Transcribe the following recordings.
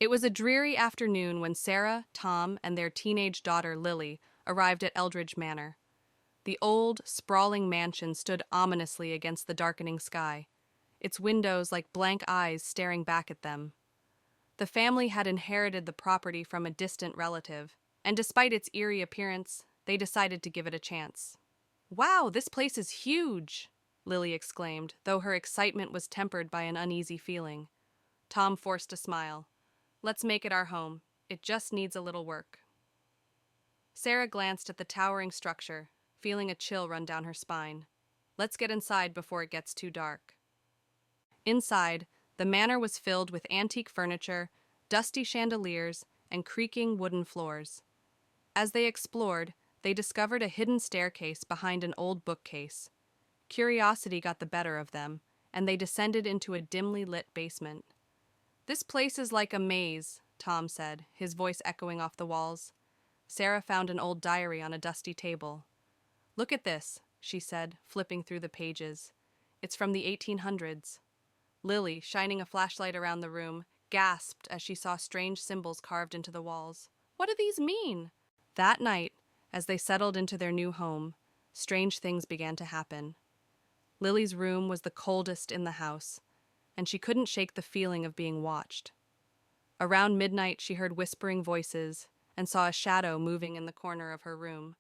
It was a dreary afternoon when Sarah, Tom, and their teenage daughter Lily arrived at Eldridge Manor. The old, sprawling mansion stood ominously against the darkening sky, its windows like blank eyes staring back at them. The family had inherited the property from a distant relative, and despite its eerie appearance, they decided to give it a chance. "Wow, this place is huge!" Lily exclaimed, though her excitement was tempered by an uneasy feeling. Tom forced a smile. "Let's make it our home. It just needs a little work." Sarah glanced at the towering structure, feeling a chill run down her spine. "Let's get inside before it gets too dark." Inside, the manor was filled with antique furniture, dusty chandeliers, and creaking wooden floors. As they explored, they discovered a hidden staircase behind an old bookcase. Curiosity got the better of them, and they descended into a dimly lit basement. "This place is like a maze," Tom said, his voice echoing off the walls. Sarah found an old diary on a dusty table. "Look at this," she said, flipping through the pages. "It's from the 1800s. Lily, shining a flashlight around the room, gasped as she saw strange symbols carved into the walls. "What do these mean?" That night, as they settled into their new home, strange things began to happen. Lily's room was the coldest in the house, and she couldn't shake the feeling of being watched. Around midnight, she heard whispering voices and saw a shadow moving in the corner of her room.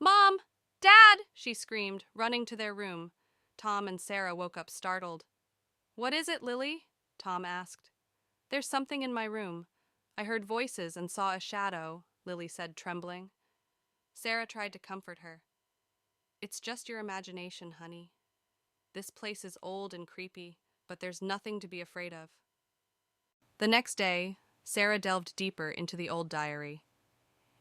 "Mom! Dad!" she screamed, running to their room. Tom and Sarah woke up startled. "What is it, Lily?" Tom asked. "There's something in my room. I heard voices and saw a shadow," Lily said, trembling. Sarah tried to comfort her. "It's just your imagination, honey. This place is old and creepy, but there's nothing to be afraid of." The next day, Sarah delved deeper into the old diary.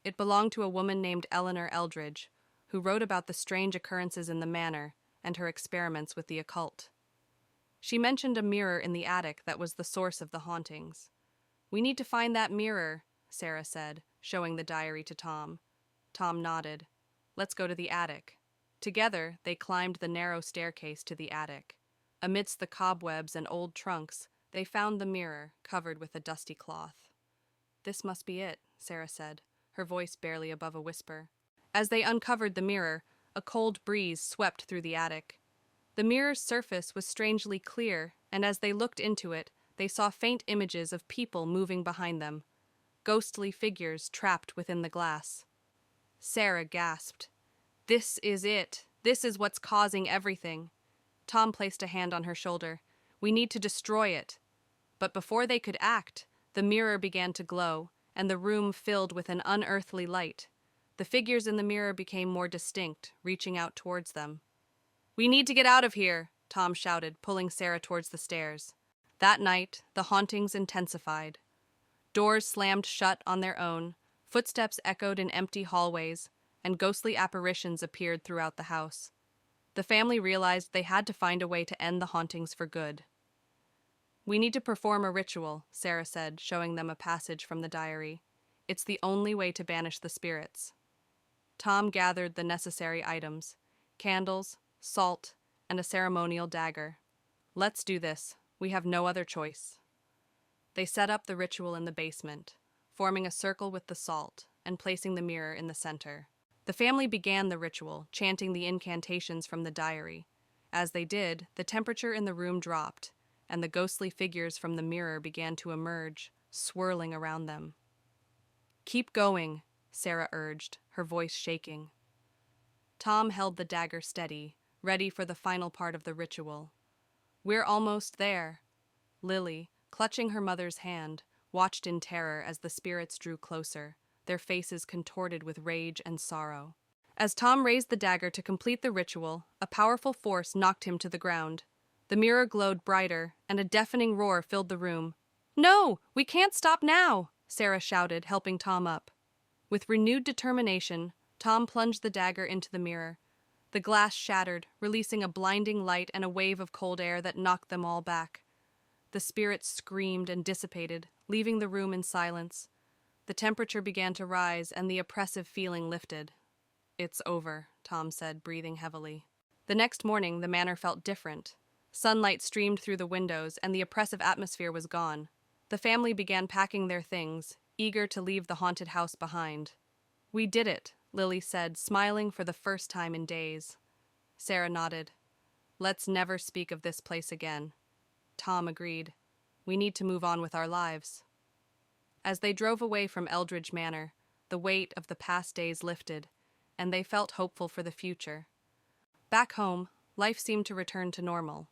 It belonged to a woman named Eleanor Eldridge, who wrote about the strange occurrences in the manor and her experiments with the occult. She mentioned a mirror in the attic that was the source of the hauntings. "We need to find that mirror," Sarah said, showing the diary to Tom. Tom nodded. "Let's go to the attic." Together, they climbed the narrow staircase to the attic. Amidst the cobwebs and old trunks, they found the mirror, covered with a dusty cloth. "This must be it," Sarah said, her voice barely above a whisper. As they uncovered the mirror, a cold breeze swept through the attic. The mirror's surface was strangely clear, and as they looked into it, they saw faint images of people moving behind them, ghostly figures trapped within the glass. Sarah gasped. "This is it. This is what's causing everything." Tom placed a hand on her shoulder. "We need to destroy it." But before they could act, the mirror began to glow, and the room filled with an unearthly light. The figures in the mirror became more distinct, reaching out towards them. "We need to get out of here," Tom shouted, pulling Sarah towards the stairs. That night, the hauntings intensified. Doors slammed shut on their own, footsteps echoed in empty hallways, and ghostly apparitions appeared throughout the house. The family realized they had to find a way to end the hauntings for good. "We need to perform a ritual," Sarah said, showing them a passage from the diary. "It's the only way to banish the spirits." Tom gathered the necessary items: candles, salt, and a ceremonial dagger. "Let's do this. We have no other choice." They set up the ritual in the basement, forming a circle with the salt and placing the mirror in the center. The family began the ritual, chanting the incantations from the diary. As they did, the temperature in the room dropped, and the ghostly figures from the mirror began to emerge, swirling around them. "Keep going," Sarah urged, her voice shaking. Tom held the dagger steady, ready for the final part of the ritual. "We're almost there." Lily, clutching her mother's hand, watched in terror as the spirits drew closer, their faces contorted with rage and sorrow. As Tom raised the dagger to complete the ritual, a powerful force knocked him to the ground. The mirror glowed brighter, and a deafening roar filled the room. "No, we can't stop now!" Sarah shouted, helping Tom up. With renewed determination, Tom plunged the dagger into the mirror. The glass shattered, releasing a blinding light and a wave of cold air that knocked them all back. The spirits screamed and dissipated, leaving the room in silence. The temperature began to rise, and the oppressive feeling lifted. "It's over," Tom said, breathing heavily. The next morning, the manor felt different. Sunlight streamed through the windows, and the oppressive atmosphere was gone. The family began packing their things, eager to leave the haunted house behind. "We did it," Lily said, smiling for the first time in days. Sarah nodded. "Let's never speak of this place again." Tom agreed. "We need to move on with our lives." As they drove away from Eldridge Manor, the weight of the past days lifted, and they felt hopeful for the future. Back home, life seemed to return to normal.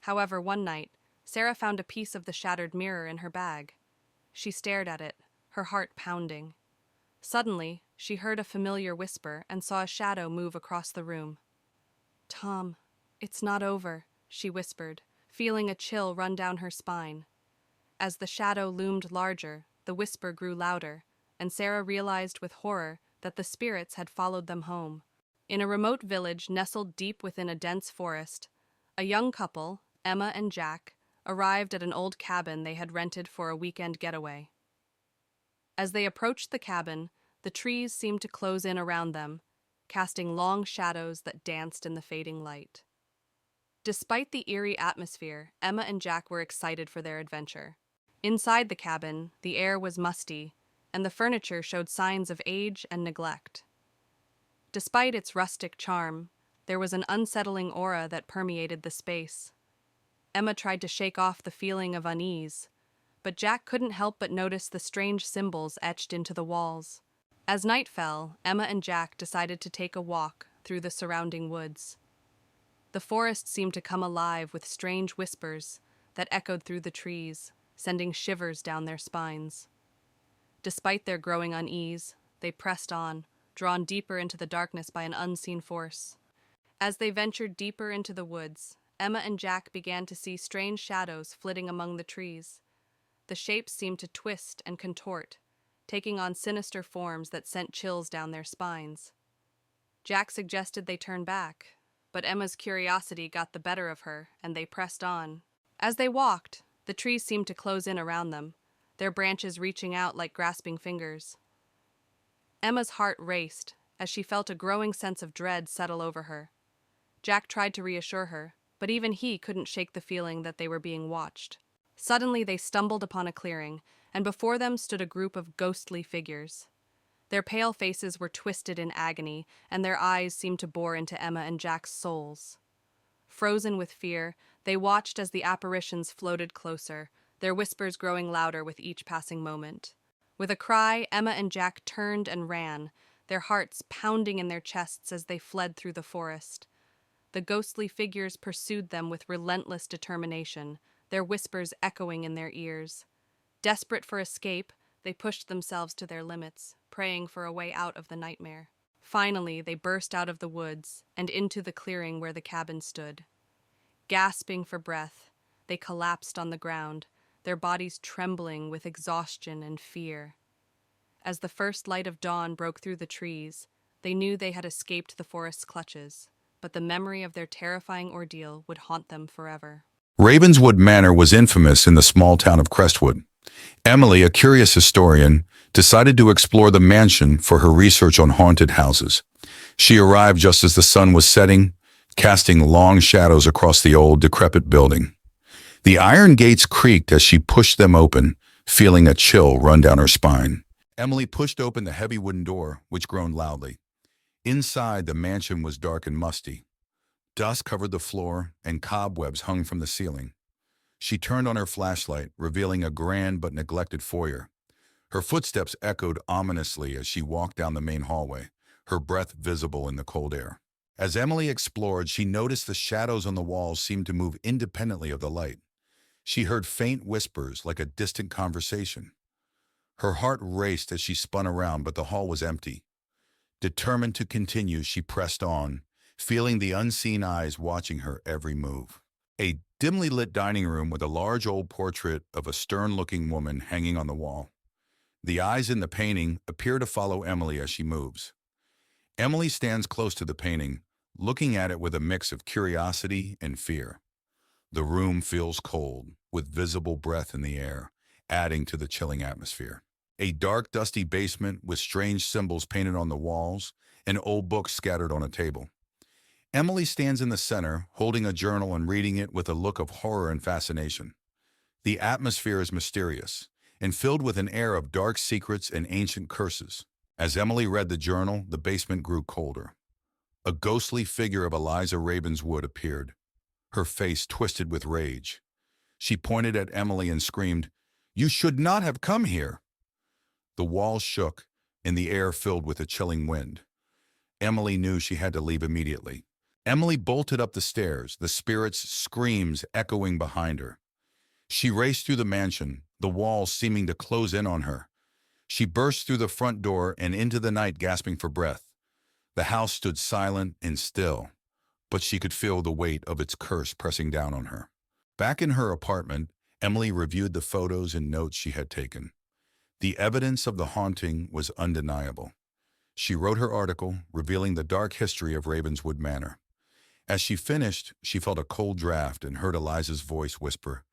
However, one night, Sarah found a piece of the shattered mirror in her bag. She stared at it, her heart pounding. Suddenly, she heard a familiar whisper and saw a shadow move across the room. "Tom, it's not over," she whispered, feeling a chill run down her spine. As the shadow loomed larger, the whisper grew louder, and Sarah realized with horror that the spirits had followed them home. In a remote village nestled deep within a dense forest, a young couple, Emma and Jack, arrived at an old cabin they had rented for a weekend getaway. As they approached the cabin, the trees seemed to close in around them, casting long shadows that danced in the fading light. Despite the eerie atmosphere, Emma and Jack were excited for their adventure. Inside the cabin, the air was musty, and the furniture showed signs of age and neglect. Despite its rustic charm, there was an unsettling aura that permeated the space. Emma tried to shake off the feeling of unease, but Jack couldn't help but notice the strange symbols etched into the walls. As night fell, Emma and Jack decided to take a walk through the surrounding woods. The forest seemed to come alive with strange whispers that echoed through the trees, sending shivers down their spines. Despite their growing unease, they pressed on, drawn deeper into the darkness by an unseen force. As they ventured deeper into the woods, Emma and Jack began to see strange shadows flitting among the trees. The shapes seemed to twist and contort, taking on sinister forms that sent chills down their spines. Jack suggested they turn back, but Emma's curiosity got the better of her, and they pressed on. As they walked, the trees seemed to close in around them, their branches reaching out like grasping fingers. Emma's heart raced as she felt a growing sense of dread settle over her. Jack tried to reassure her, but even he couldn't shake the feeling that they were being watched. Suddenly they stumbled upon a clearing, and before them stood a group of ghostly figures. Their pale faces were twisted in agony, and their eyes seemed to bore into Emma and Jack's souls. Frozen with fear, they watched as the apparitions floated closer, their whispers growing louder with each passing moment. With a cry, Emma and Jack turned and ran, their hearts pounding in their chests as they fled through the forest. The ghostly figures pursued them with relentless determination, their whispers echoing in their ears. Desperate for escape, they pushed themselves to their limits, praying for a way out of the nightmare. Finally, they burst out of the woods and into the clearing where the cabin stood. Gasping for breath, they collapsed on the ground, their bodies trembling with exhaustion and fear. As the first light of dawn broke through the trees, they knew they had escaped the forest's clutches, but the memory of their terrifying ordeal would haunt them forever. Ravenswood Manor was infamous in the small town of Crestwood. Emily, a curious historian, decided to explore the mansion for her research on haunted houses. She arrived just as the sun was setting, casting long shadows across the old, decrepit building. The iron gates creaked as she pushed them open, feeling a chill run down her spine. Emily pushed open the heavy wooden door, which groaned loudly. Inside, the mansion was dark and musty. Dust covered the floor, and cobwebs hung from the ceiling. She turned on her flashlight, revealing a grand but neglected foyer. Her footsteps echoed ominously as she walked down the main hallway, her breath visible in the cold air. As Emily explored, she noticed the shadows on the walls seemed to move independently of the light. She heard faint whispers like a distant conversation. Her heart raced as she spun around, but the hall was empty. Determined to continue, she pressed on, feeling the unseen eyes watching her every move. A dimly lit dining room with a large old portrait of a stern-looking woman hanging on the wall. The eyes in the painting appear to follow Emily as she moves. Emily stands close to the painting, looking at it with a mix of curiosity and fear. The room feels cold, with visible breath in the air, adding to the chilling atmosphere. A dark, dusty basement with strange symbols painted on the walls and old books scattered on a table. Emily stands in the center, holding a journal and reading it with a look of horror and fascination. The atmosphere is mysterious and filled with an air of dark secrets and ancient curses. As Emily read the journal, the basement grew colder. A ghostly figure of Eliza Ravenswood appeared, her face twisted with rage. She pointed at Emily and screamed, "You should not have come here!" The walls shook, and the air filled with a chilling wind. Emily knew she had to leave immediately. Emily bolted up the stairs, the spirit's screams echoing behind her. She raced through the mansion, the walls seeming to close in on her. She burst through the front door and into the night, gasping for breath. The house stood silent and still, but she could feel the weight of its curse pressing down on her. Back in her apartment, Emily reviewed the photos and notes she had taken. The evidence of the haunting was undeniable. She wrote her article, revealing the dark history of Ravenswood Manor. As she finished, she felt a cold draft and heard Eliza's voice whisper,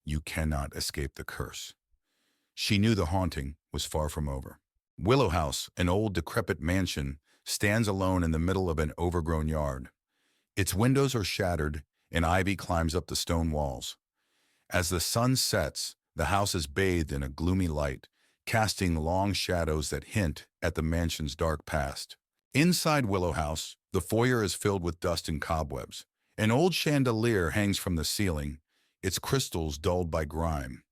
"You cannot escape the curse." She knew the haunting was far from over. Willow House, an old decrepit mansion, stands alone in the middle of an overgrown yard. Its windows are shattered, and ivy climbs up the stone walls. As the sun sets, the house is bathed in a gloomy light, casting long shadows that hint at the mansion's dark past. Inside Willow House, the foyer is filled with dust and cobwebs. An old chandelier hangs from the ceiling, its crystals dulled by grime.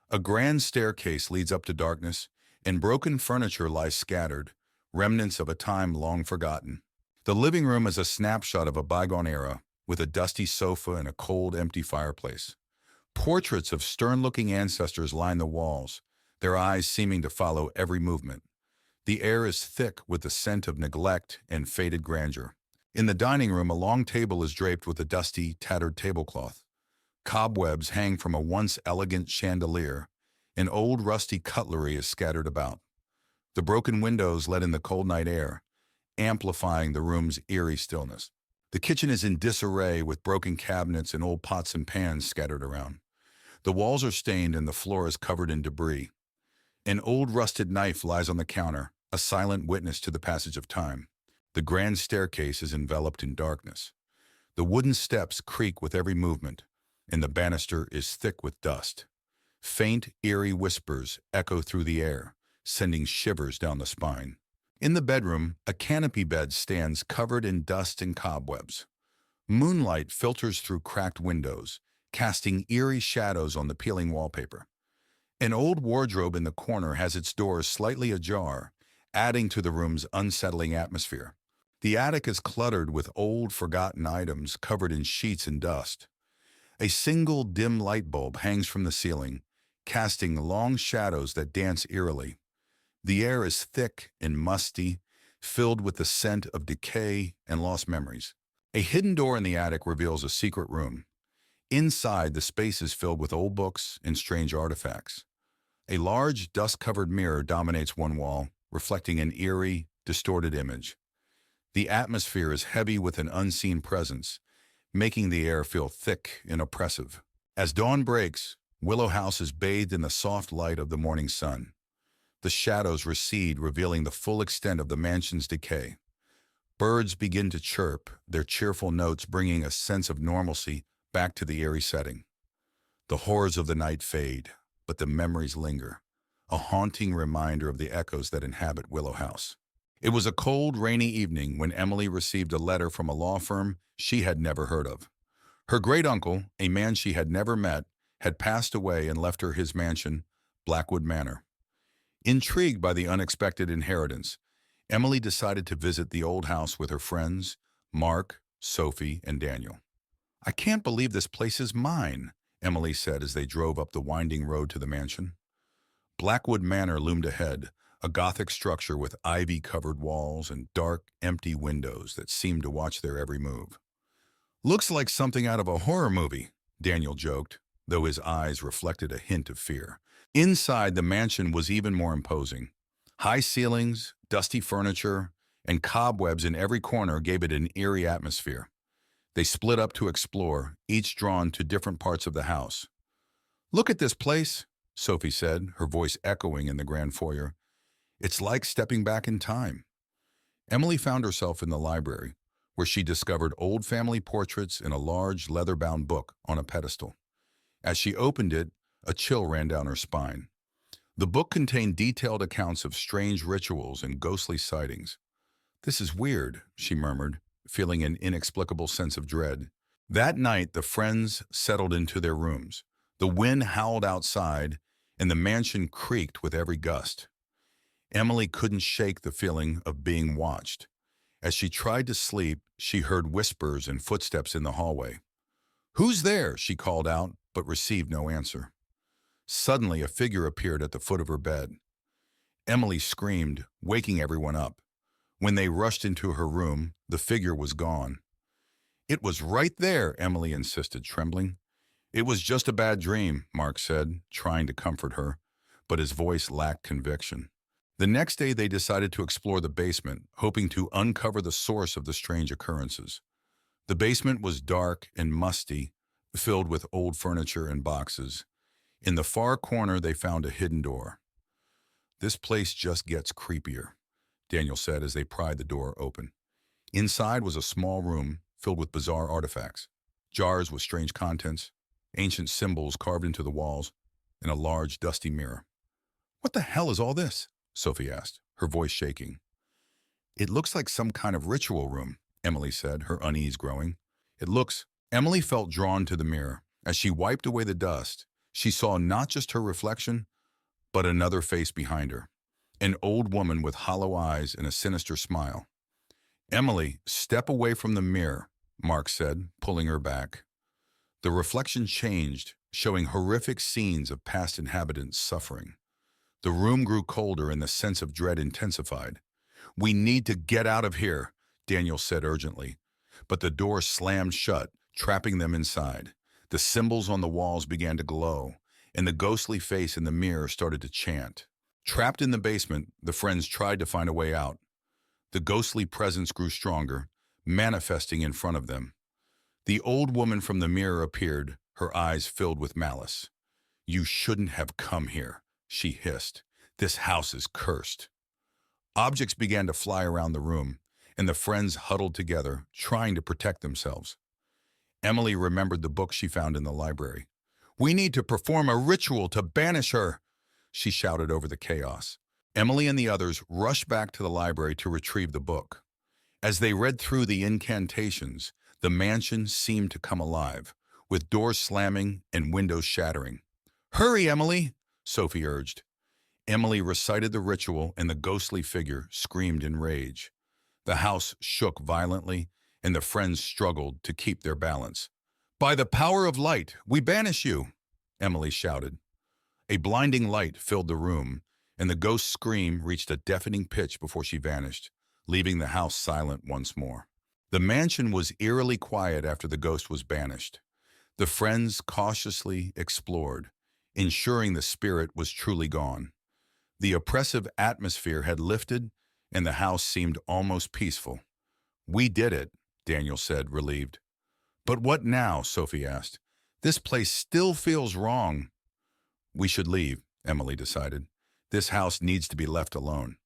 A grand staircase leads up to darkness, and broken furniture lies scattered, remnants of a time long forgotten. The living room is a snapshot of a bygone era, with a dusty sofa and a cold, empty fireplace. Portraits of stern-looking ancestors line the walls, their eyes seeming to follow every movement. The air is thick with the scent of neglect and faded grandeur. In the dining room, a long table is draped with a dusty, tattered tablecloth. Cobwebs hang from a once elegant chandelier, and old rusty cutlery is scattered about. The broken windows let in the cold night air, amplifying the room's eerie stillness. The kitchen is in disarray with broken cabinets and old pots and pans scattered around. The walls are stained and the floor is covered in debris. An old rusted knife lies on the counter, a silent witness to the passage of time. The grand staircase is enveloped in darkness. The wooden steps creak with every movement, and the banister is thick with dust. Faint, eerie whispers echo through the air, sending shivers down the spine. In the bedroom, a canopy bed stands covered in dust and cobwebs. Moonlight filters through cracked windows, casting eerie shadows on the peeling wallpaper. An old wardrobe in the corner has its doors slightly ajar, adding to the room's unsettling atmosphere. The attic is cluttered with old, forgotten items covered in sheets and dust. A single dim light bulb hangs from the ceiling, casting long shadows that dance eerily. The air is thick and musty, filled with the scent of decay and lost memories. A hidden door in the attic reveals a secret room. Inside, the space is filled with old books and strange artifacts. A large, dust-covered mirror dominates one wall, reflecting an eerie, distorted image. The atmosphere is heavy with an unseen presence, making the air feel thick and oppressive. As dawn breaks, Willow House is bathed in the soft light of the morning sun. The shadows recede, revealing the full extent of the mansion's decay. Birds begin to chirp, their cheerful notes bringing a sense of normalcy back to the eerie setting. The horrors of the night fade, but the memories linger, a haunting reminder of the echoes that inhabit Willow House. It was a cold, rainy evening when Emily received a letter from a law firm she had never heard of. Her great-uncle, a man she had never met, had passed away and left her his mansion, Blackwood Manor. Intrigued by the unexpected inheritance, Emily decided to visit the old house with her friends, Mark, Sophie, and Daniel. "I can't believe this place is mine," Emily said as they drove up the winding road to the mansion. Blackwood Manor loomed ahead, a Gothic structure with ivy-covered walls and dark, empty windows that seemed to watch their every move. "Looks like something out of a horror movie," Daniel joked, though his eyes reflected a hint of fear. Inside, the mansion was even more imposing. High ceilings, dusty furniture, and cobwebs in every corner gave it an eerie atmosphere. They split up to explore, each drawn to different parts of the house. "Look at this place," Sophie said, her voice echoing in the grand foyer. "It's like stepping back in time." Emily found herself in the library, where she discovered old family portraits in a large leather-bound book on a pedestal. As she opened it, A chill ran down her spine. The book contained detailed accounts of strange rituals and ghostly sightings. "This is weird," she murmured, feeling an inexplicable sense of dread. That night, the friends settled into their rooms. The wind howled outside, and the mansion creaked with every gust. Emily couldn't shake the feeling of being watched. As she tried to sleep, she heard whispers and footsteps in the hallway. "Who's there?" she called out, but received no answer. Suddenly, a figure appeared at the foot of her bed. Emily screamed, waking everyone up. When they rushed into her room, the figure was gone. "It was right there," Emily insisted, trembling. "It was just a bad dream," Mark said, trying to comfort her, but his voice lacked conviction. The next day, they decided to explore the basement, hoping to uncover the source of the strange occurrences. The basement was dark and musty, filled with old furniture and boxes. In the far corner, they found a hidden door. "This place just gets creepier," Daniel said as they pried the door open. Inside was a small room filled with bizarre artifacts, jars with strange contents, ancient symbols carved into the walls, and a large, dusty mirror. "What the hell is all this?" Sophie asked, her voice shaking. "It looks like some kind of ritual room," Emily said, her unease growing. Emily felt drawn to the mirror. As she wiped away the dust, she saw not just her reflection, but another face behind her, an old woman with hollow eyes and a sinister smile. "Emily, step away from the mirror," Mark said, pulling her back. The reflection changed, showing horrific scenes of past inhabitants suffering. The room grew colder and the sense of dread intensified. "We need to get out of here," Daniel said urgently. But the door slammed shut, trapping them inside. The symbols on the walls began to glow, and the ghostly face in the mirror started to chant. Trapped in the basement, the friends tried to find a way out. The ghostly presence grew stronger, manifesting in front of them. The old woman from the mirror appeared, her eyes filled with malice. "You shouldn't have come here," she hissed. "This house is cursed." Objects began to fly around the room, and the friends huddled together, trying to protect themselves. Emily remembered the book she found in the library. "We need to perform a ritual to banish her," she shouted over the chaos. Emily and the others rushed back to the library to retrieve the book. As they read through the incantations, the mansion seemed to come alive, with doors slamming and windows shattering. "Hurry, Emily," Sophie urged. Emily recited the ritual, and the ghostly figure screamed in rage. The house shook violently, and the friends struggled to keep their balance. "By the power of light, we banish you," Emily shouted. A blinding light filled the room, and the ghost's scream reached a deafening pitch before she vanished, leaving the house silent once more. The mansion was eerily quiet after the ghost was banished. The friends cautiously explored, ensuring the spirit was truly gone. The oppressive atmosphere had lifted, and the house seemed almost peaceful. "We did it," Daniel said, relieved. "But what now?" Sophie asked. "This place still feels wrong." "We should leave," Emily decided. "This house needs to be left alone."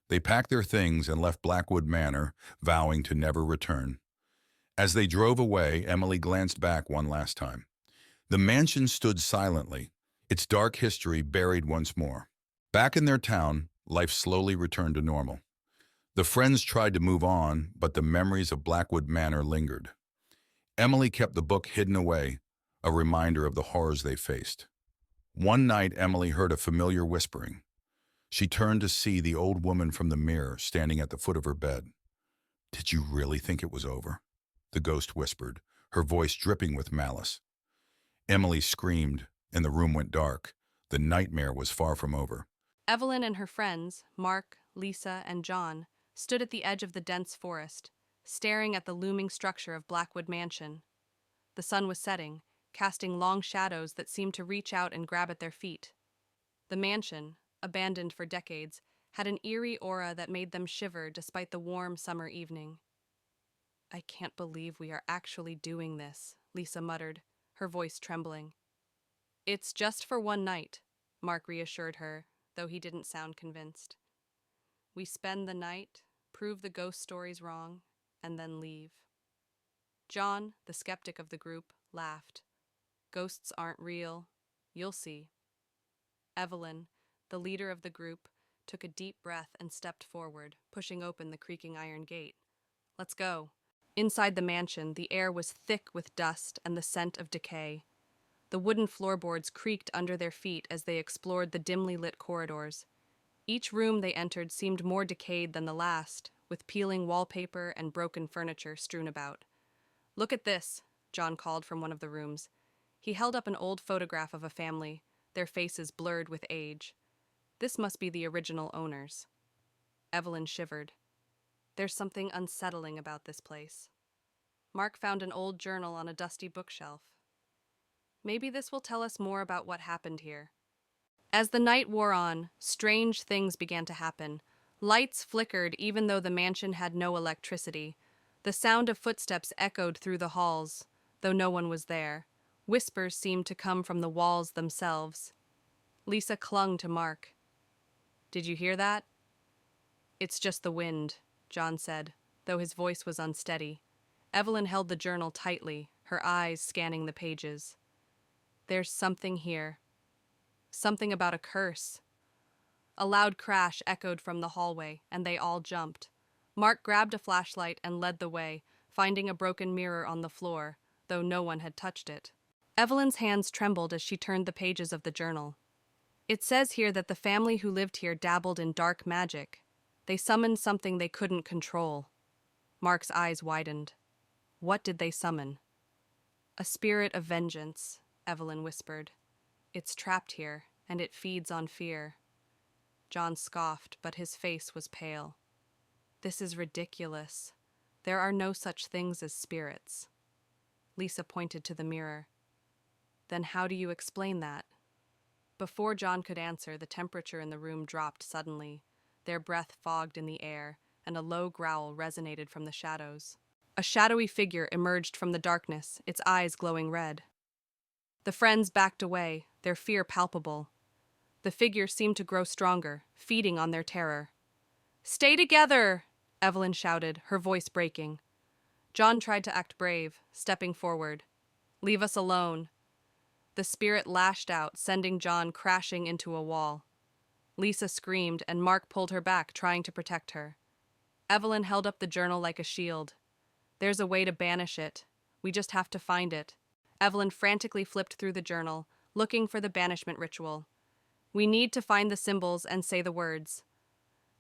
They packed their things and left Blackwood Manor, vowing to never return. As they drove away, Emily glanced back one last time. The mansion stood silently, its dark history buried once more. Back in their town, life slowly returned to normal. The friends tried to move on, but the memories of Blackwood Manor lingered. Emily kept the book hidden away, a reminder of the horrors they faced. One night, Emily heard a familiar whispering. She turned to see the old woman from the mirror standing at the foot of her bed. "Did you really think it was over?" the ghost whispered, her voice dripping with malice. Emily screamed, and the room went dark. The nightmare was far from over. Evelyn and her friends, Mark, Lisa, and John, stood at the edge of the dense forest, staring at the looming structure of Blackwood Mansion. The sun was setting, casting long shadows that seemed to reach out and grab at their feet. The mansion, abandoned for decades, had an eerie aura that made them shiver despite the warm summer evening. "I can't believe we are actually doing this," Lisa muttered, her voice trembling. "It's just for one night," Mark reassured her, though he didn't sound convinced. "We spend the night, prove the ghost stories wrong, and then leave." John, the skeptic of the group, laughed. "Ghosts aren't real. You'll see. Evelyn, the leader of the group, took a deep breath and stepped forward, pushing open the creaking iron gate. Let's go. Inside the mansion, the air was thick with dust and the scent of decay. The wooden floorboards creaked under their feet as they explored the dimly lit corridors. Each room they entered seemed more decayed than the last, with peeling wallpaper and broken furniture strewn about. Look at this, John called from one of the rooms. He held up an old photograph of a family, their faces blurred with age. This must be the original owners. Evelyn shivered. There's something unsettling about this place. Mark found an old journal on a dusty bookshelf. Maybe this will tell us more about what happened here. As the night wore on, strange things began to happen. Lights flickered even though the mansion had no electricity. The sound of footsteps echoed through the halls, though no one was there. Whispers seemed to come from the walls themselves. Lisa clung to Mark. Did you hear that? It's just the wind, John said, though his voice was unsteady. Evelyn held the journal tightly, her eyes scanning the pages. There's something here. Something about a curse. A loud crash echoed from the hallway, and they all jumped. Mark grabbed a flashlight and led the way, finding a broken mirror on the floor, though no one had touched it. Evelyn's hands trembled as she turned the pages of the journal. It says here that the family who lived here dabbled in dark magic. They summoned something they couldn't control. Mark's eyes widened. What did they summon? A spirit of vengeance, Evelyn whispered. It's trapped here, and it feeds on fear. John scoffed, but his face was pale. This is ridiculous. There are no such things as spirits. Lisa pointed to the mirror. Then how do you explain that? Before John could answer, the temperature in the room dropped suddenly. Their breath fogged in the air, and a low growl resonated from the shadows. A shadowy figure emerged from the darkness, its eyes glowing red. The friends backed away, their fear palpable. The figure seemed to grow stronger, feeding on their terror. "Stay together!" Evelyn shouted, her voice breaking. John tried to act brave, stepping forward. "Leave us alone." The spirit lashed out, sending John crashing into a wall. Lisa screamed, and Mark pulled her back, trying to protect her. Evelyn held up the journal like a shield. "There's a way to banish it. We just have to find it." Evelyn frantically flipped through the journal, looking for the banishment ritual. "We need to find the symbols and say the words."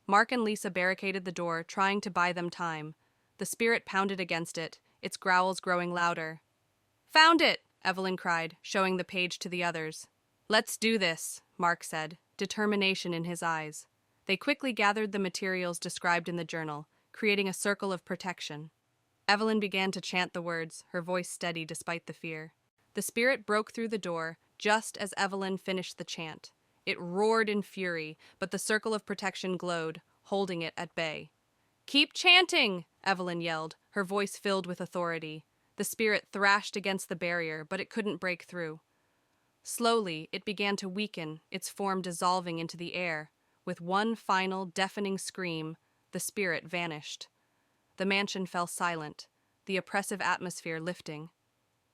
Mark and Lisa barricaded the door, trying to buy them time. The spirit pounded against it, its growls growing louder. "Found it!" Evelyn cried, showing the page to the others. "Let's do this," Mark said, determination in his eyes. They quickly gathered the materials described in the journal, creating a circle of protection. Evelyn began to chant the words, her voice steady despite the fear. The spirit broke through the door just as Evelyn finished the chant. It roared in fury, but the circle of protection glowed, holding it at bay. "Keep chanting!" Evelyn yelled, her voice filled with authority. The spirit thrashed against the barrier, but it couldn't break through. Slowly, it began to weaken, its form dissolving into the air. With one final, deafening scream, the spirit vanished. The mansion fell silent, the oppressive atmosphere lifting.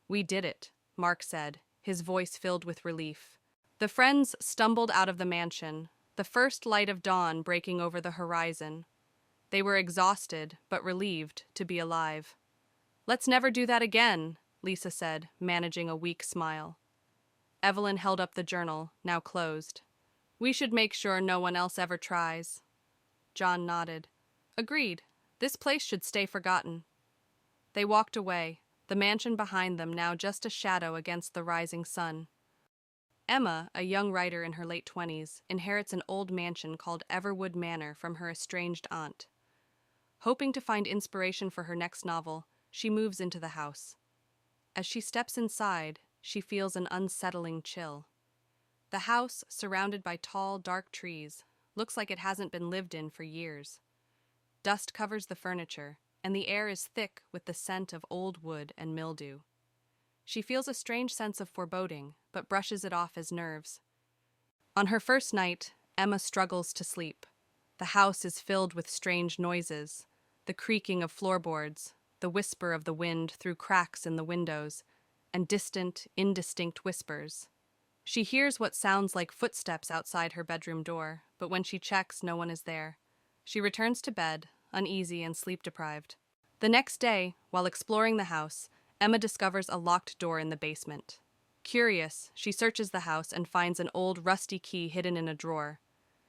"We did it," Mark said, his voice filled with relief. The friends stumbled out of the mansion, the first light of dawn breaking over the horizon. They were exhausted, but relieved to be alive. "Let's never do that again," Lisa said, managing a weak smile. Evelyn held up the journal, now closed. "We should make sure no one else ever tries." John nodded. "Agreed. This place should stay forgotten." They walked away, the mansion behind them now just a shadow against the rising sun. Emma, a young writer in her late 20s, inherits an old mansion called Eldridge Manor from her estranged aunt. Hoping to find inspiration for her next novel, she moves into the house. As she steps inside, she feels an unsettling chill. The house, surrounded by tall, dark trees, looks like it hasn't been lived in for years. Dust covers the furniture, and the air is thick with the scent of old wood and mildew. She feels a strange sense of foreboding, but brushes it off as nerves. On her first night, Emma struggles to sleep. The house is filled with strange noises, the creaking of floorboards, the whisper of the wind through cracks in the windows, and distant, indistinct whispers. She hears what sounds like footsteps outside her bedroom door, but when she checks, no one is there. She returns to bed, uneasy and sleep-deprived. The next day, while exploring the house, Emma discovers a locked door in the basement. Curious, she searches the house and finds an old rusty key hidden in a drawer.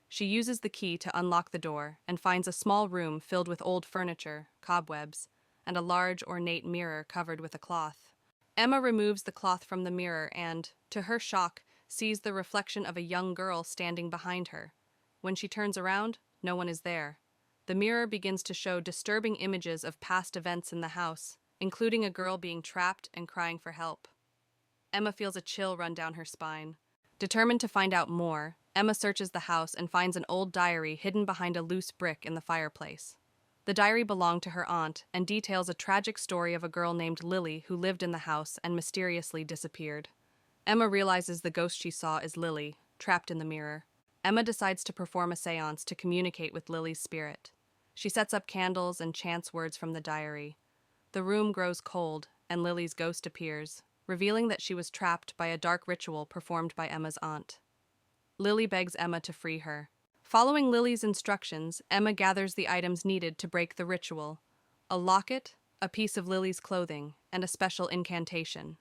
She uses the key to unlock the door and finds a small room filled with old furniture, cobwebs, and a large ornate mirror covered with a cloth. Emma removes the cloth from the mirror and, to her shock, sees the reflection of a young girl standing behind her. When she turns around, no one is there. The mirror begins to show disturbing images of past events in the house, including a girl being trapped and crying for help. Emma feels a chill run down her spine. Determined to find out more, Emma searches the house and finds an old diary hidden behind a loose brick in the fireplace. The diary belonged to her aunt and details a tragic story of a girl named Lily who lived in the house and mysteriously disappeared. Emma realizes the ghost she saw is Lily, trapped in the mirror. Emma decides to perform a seance to communicate with Lily's spirit. She sets up candles and chants words from the diary. The room grows cold, and Lily's ghost appears, revealing that she was trapped by a dark ritual performed by Emma's aunt. Lily begs Emma to free her. Following Lily's instructions, Emma gathers the items needed to break the ritual: a locket, a piece of Lily's clothing, and a special incantation.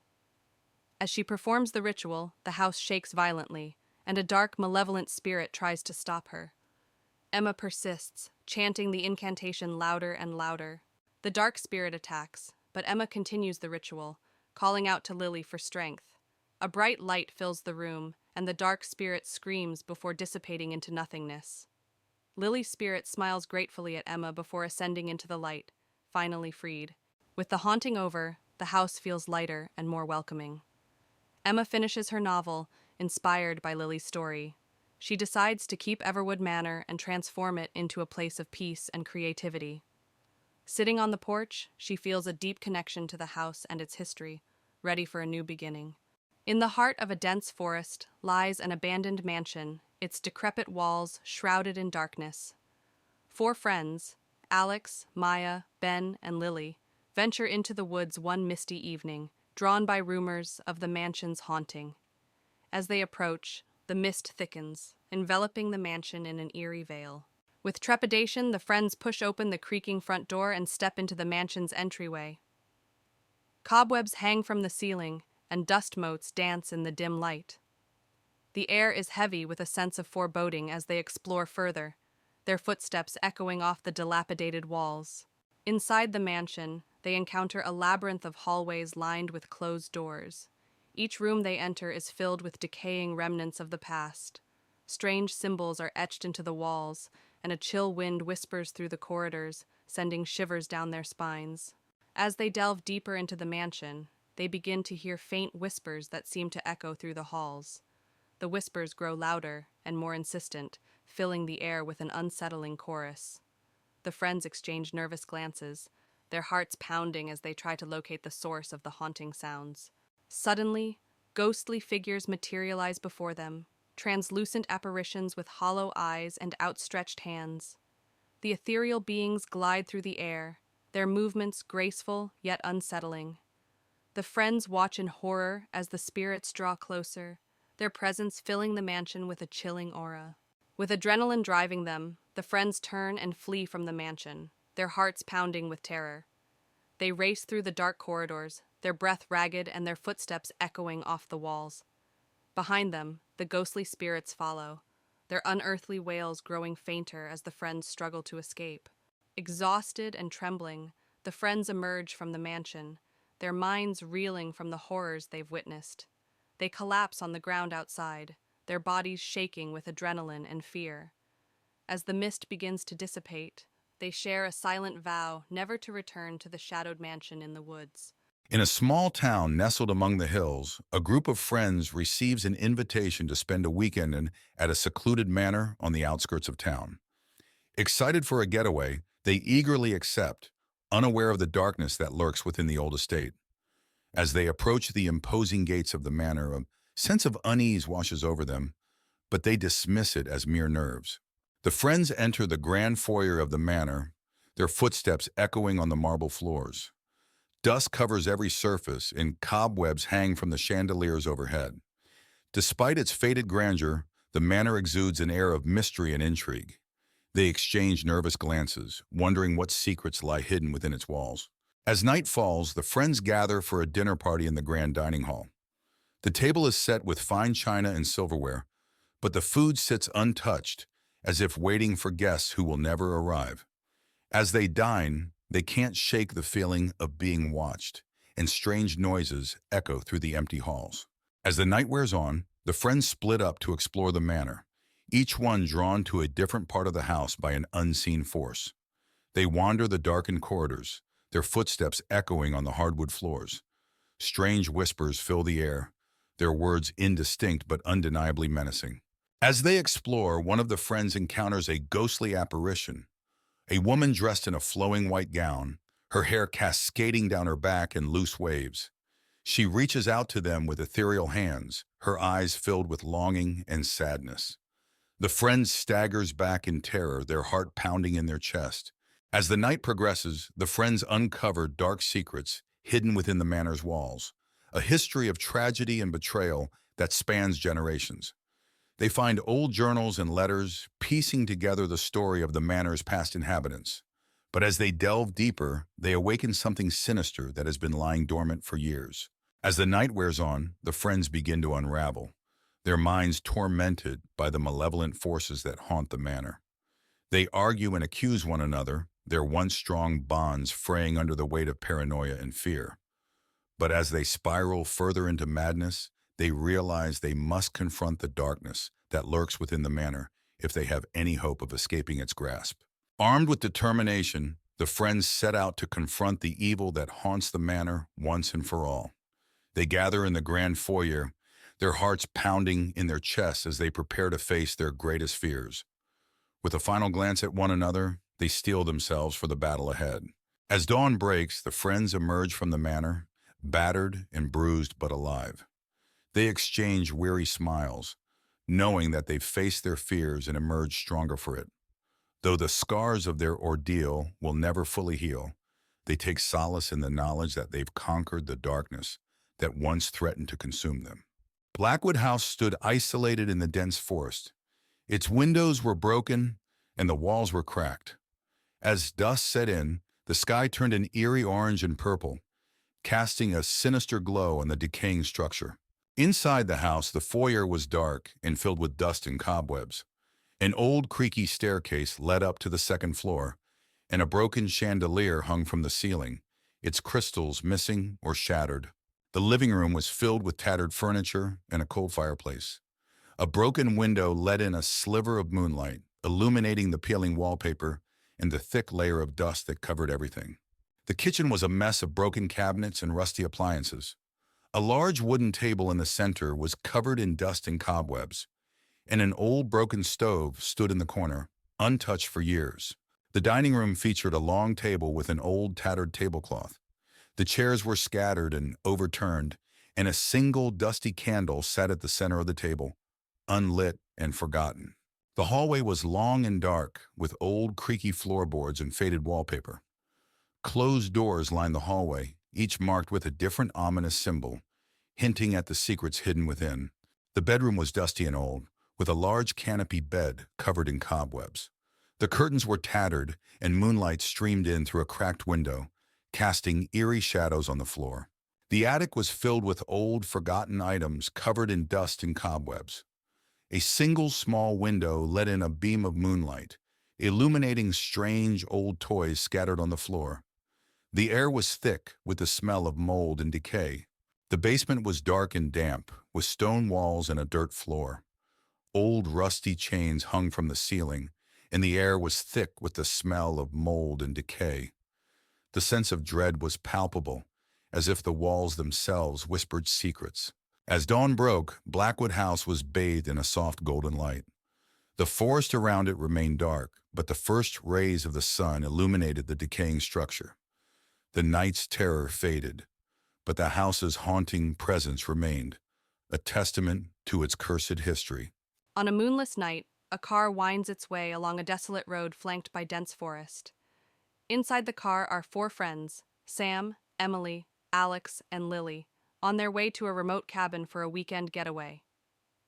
As she performs the ritual, the house shakes violently, and a dark, malevolent spirit tries to stop her. Emma persists, chanting the incantation louder and louder. The dark spirit attacks, but Emma continues the ritual, calling out to Lily for strength. A bright light fills the room, and the dark spirit screams before dissipating into nothingness. Lily's spirit smiles gratefully at Emma before ascending into the light, finally freed. With the haunting over, the house feels lighter and more welcoming. Emma finishes her novel, inspired by Lily's story. She decides to keep Everwood Manor and transform it into a place of peace and creativity. Sitting on the porch, she feels a deep connection to the house and its history, ready for a new beginning. In the heart of a dense forest lies an abandoned mansion, its decrepit walls shrouded in darkness. Four friends, Alex, Maya, Ben, and Lily, venture into the woods one misty evening, drawn by rumors of the mansion's haunting. As they approach, the mist thickens, enveloping the mansion in an eerie veil. With trepidation, the friends push open the creaking front door and step into the mansion's entryway. Cobwebs hang from the ceiling, and dust motes dance in the dim light. The air is heavy with a sense of foreboding as they explore further, their footsteps echoing off the dilapidated walls. Inside the mansion, they encounter a labyrinth of hallways lined with closed doors. Each room they enter is filled with decaying remnants of the past. Strange symbols are etched into the walls, and a chill wind whispers through the corridors, sending shivers down their spines. As they delve deeper into the mansion, they begin to hear faint whispers that seem to echo through the halls. The whispers grow louder and more insistent, filling the air with an unsettling chorus. The friends exchange nervous glances, their hearts pounding as they try to locate the source of the haunting sounds. Suddenly, ghostly figures materialize before them, translucent apparitions with hollow eyes and outstretched hands. The ethereal beings glide through the air, their movements graceful yet unsettling. The friends watch in horror as the spirits draw closer, their presence filling the mansion with a chilling aura. With adrenaline driving them, the friends turn and flee from the mansion, their hearts pounding with terror. They race through the dark corridors, their breath ragged and their footsteps echoing off the walls. Behind them, the ghostly spirits follow, their unearthly wails growing fainter as the friends struggle to escape. Exhausted and trembling, the friends emerge from the mansion, their minds reeling from the horrors they've witnessed. They collapse on the ground outside, their bodies shaking with adrenaline and fear. As the mist begins to dissipate, they share a silent vow never to return to the shadowed mansion in the woods. In a small town nestled among the hills, a group of friends receives an invitation to spend a weekend at a secluded manor on the outskirts of town. Excited for a getaway, they eagerly accept, unaware of the darkness that lurks within the old estate. As they approach the imposing gates of the manor, a sense of unease washes over them, but they dismiss it as mere nerves. The friends enter the grand foyer of the manor, their footsteps echoing on the marble floors. Dust covers every surface, and cobwebs hang from the chandeliers overhead. Despite its faded grandeur, the manor exudes an air of mystery and intrigue. They exchange nervous glances, wondering what secrets lie hidden within its walls. As night falls, the friends gather for a dinner party in the grand dining hall. The table is set with fine china and silverware, but the food sits untouched, as if waiting for guests who will never arrive. As they dine, they can't shake the feeling of being watched, and strange noises echo through the empty halls. As the night wears on, the friends split up to explore the manor, each one drawn to a different part of the house by an unseen force. They wander the darkened corridors, their footsteps echoing on the hardwood floors. Strange whispers fill the air, their words indistinct but undeniably menacing. As they explore, one of the friends encounters a ghostly apparition, a woman dressed in a flowing white gown, her hair cascading down her back in loose waves. She reaches out to them with ethereal hands, her eyes filled with longing and sadness. The friend staggers back in terror, their heart pounding in their chest. As the night progresses, the friends uncover dark secrets hidden within the manor's walls, a history of tragedy and betrayal that spans generations. They find old journals and letters, piecing together the story of the manor's past inhabitants. But as they delve deeper, they awaken something sinister that has been lying dormant for years. As the night wears on, the friends begin to unravel, their minds tormented by the malevolent forces that haunt the manor. They argue and accuse one another, their once strong bonds fraying under the weight of paranoia and fear. But as they spiral further into madness, they realize they must confront the darkness that lurks within the manor if they have any hope of escaping its grasp. Armed with determination, the friends set out to confront the evil that haunts the manor once and for all. They gather in the grand foyer, their hearts pounding in their chests as they prepare to face their greatest fears. With a final glance at one another, they steel themselves for the battle ahead. As dawn breaks, the friends emerge from the manor, battered and bruised but alive. They exchange weary smiles, knowing that they've faced their fears and emerged stronger for it. Though the scars of their ordeal will never fully heal, they take solace in the knowledge that they've conquered the darkness that once threatened to consume them. Blackwood House stood isolated in the dense forest. Its windows were broken and the walls were cracked. As dusk set in, the sky turned an eerie orange and purple, casting a sinister glow on the decaying structure. Inside the house, the foyer was dark and filled with dust and cobwebs. An old creaky staircase led up to the second floor, and a broken chandelier hung from the ceiling, its crystals missing or shattered. The living room was filled with tattered furniture and a cold fireplace. A broken window let in a sliver of moonlight, illuminating the peeling wallpaper and the thick layer of dust that covered everything. The kitchen was a mess of broken cabinets and rusty appliances. A large wooden table in the center was covered in dust and cobwebs, and an old broken stove stood in the corner, untouched for years. The dining room featured a long table with an old tattered tablecloth. The chairs were scattered and overturned, and a single dusty candle sat at the center of the table, unlit and forgotten. The hallway was long and dark, with old creaky floorboards and faded wallpaper. Closed doors lined the hallway, each marked with a different ominous symbol, hinting at the secrets hidden within. The bedroom was dusty and old, with a large canopy bed covered in cobwebs. The curtains were tattered, and moonlight streamed in through a cracked window, casting eerie shadows on the floor. The attic was filled with old, forgotten items covered in dust and cobwebs. A single small window let in a beam of moonlight, illuminating strange old toys scattered on the floor. The air was thick with the smell of mold and decay. The basement was dark and damp, with stone walls and a dirt floor. Old rusty chains hung from the ceiling, and the air was thick with the smell of mold and decay. The sense of dread was palpable, as if the walls themselves whispered secrets. As dawn broke, Blackwood House was bathed in a soft golden light. The forest around it remained dark, but the first rays of the sun illuminated the decaying structure. The night's terror faded, but the house's haunting presence remained, a testament to its cursed history. On a moonless night, a car winds its way along a desolate road flanked by dense forest. Inside the car are four friends, Sam, Emily, Alex, and Lily, on their way to a remote cabin for a weekend getaway.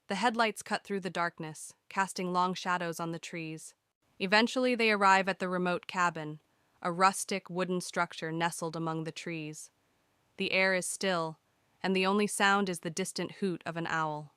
The headlights cut through the darkness, casting long shadows on the trees. Eventually, they arrive at the remote cabin, a rustic wooden structure nestled among the trees. The air is still, and the only sound is the distant hoot of an owl.